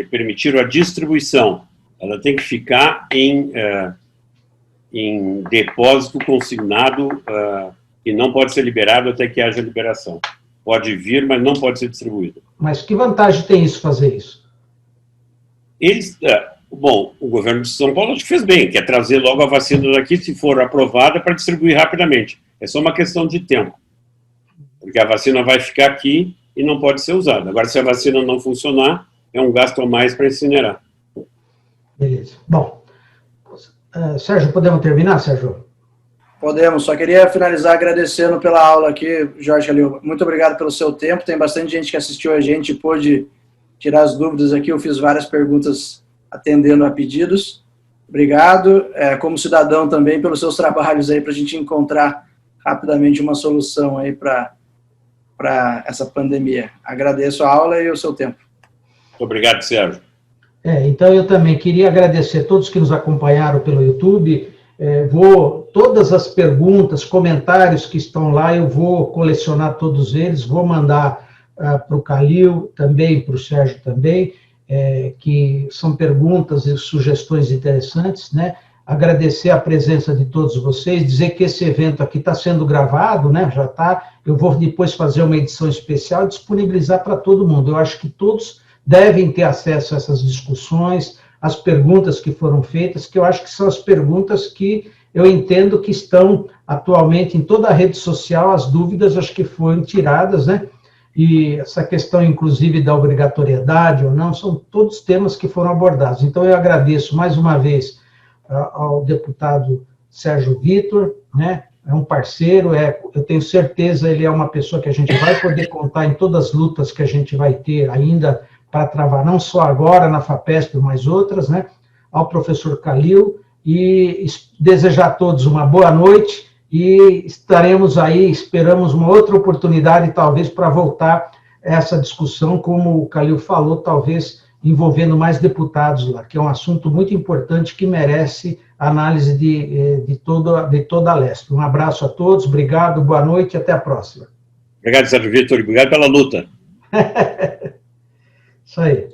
permitiram a distribuição. Ela tem que ficar em depósito consignado e não pode ser liberado até que haja liberação. Pode vir, mas não pode ser distribuído. Mas que vantagem tem isso, fazer isso? Bom, o governo de São Paulo acho que fez bem, quer trazer logo a vacina daqui, se for aprovada, para distribuir rapidamente. É só uma questão de tempo. Porque a vacina vai ficar aqui e não pode ser usada. Agora, se a vacina não funcionar, é um gasto a mais para incinerar. Beleza. Bom, Sérgio, podemos terminar, Sérgio? Podemos. Só queria finalizar agradecendo pela aula aqui, Jorge Calil. Muito obrigado pelo seu tempo. Tem bastante gente que assistiu a gente e pôde tirar as dúvidas aqui. Eu fiz várias perguntas atendendo a pedidos. Obrigado. Como cidadão também, pelos seus trabalhos aí, para a gente encontrar rapidamente uma solução aí para essa pandemia. Agradeço a aula e o seu tempo. Muito obrigado, Sérgio. Então eu também queria agradecer a todos que nos acompanharam pelo YouTube. Todas as perguntas, comentários que estão lá, eu vou colecionar todos eles, vou mandar para o Calil também, para o Sérgio também, que são perguntas e sugestões interessantes, né? Agradecer a presença de todos vocês, dizer que esse evento aqui está sendo gravado, né? Já está. Eu vou depois fazer uma edição especial e disponibilizar para todo mundo. Eu acho que todos devem ter acesso a essas discussões, as perguntas que foram feitas, que eu acho que são as perguntas que eu entendo que estão atualmente em toda a rede social, as dúvidas acho que foram tiradas, né? E essa questão, inclusive, da obrigatoriedade ou não, são todos temas que foram abordados. Então, eu agradeço mais uma vez ao deputado Sérgio Vitor, né? É um parceiro, eu tenho certeza, ele é uma pessoa que a gente vai poder contar em todas as lutas que a gente vai ter ainda para travar, não só agora na FAPESP, mas outras, né? Ao professor Calil, e desejar a todos uma boa noite, e estaremos aí, esperamos uma outra oportunidade, talvez, para voltar a essa discussão, como o Calil falou, talvez envolvendo mais deputados lá, que é um assunto muito importante que merece análise de toda a leste. Um abraço a todos, obrigado, boa noite e até a próxima. Obrigado, Sérgio Vitor, obrigado pela luta. Isso aí.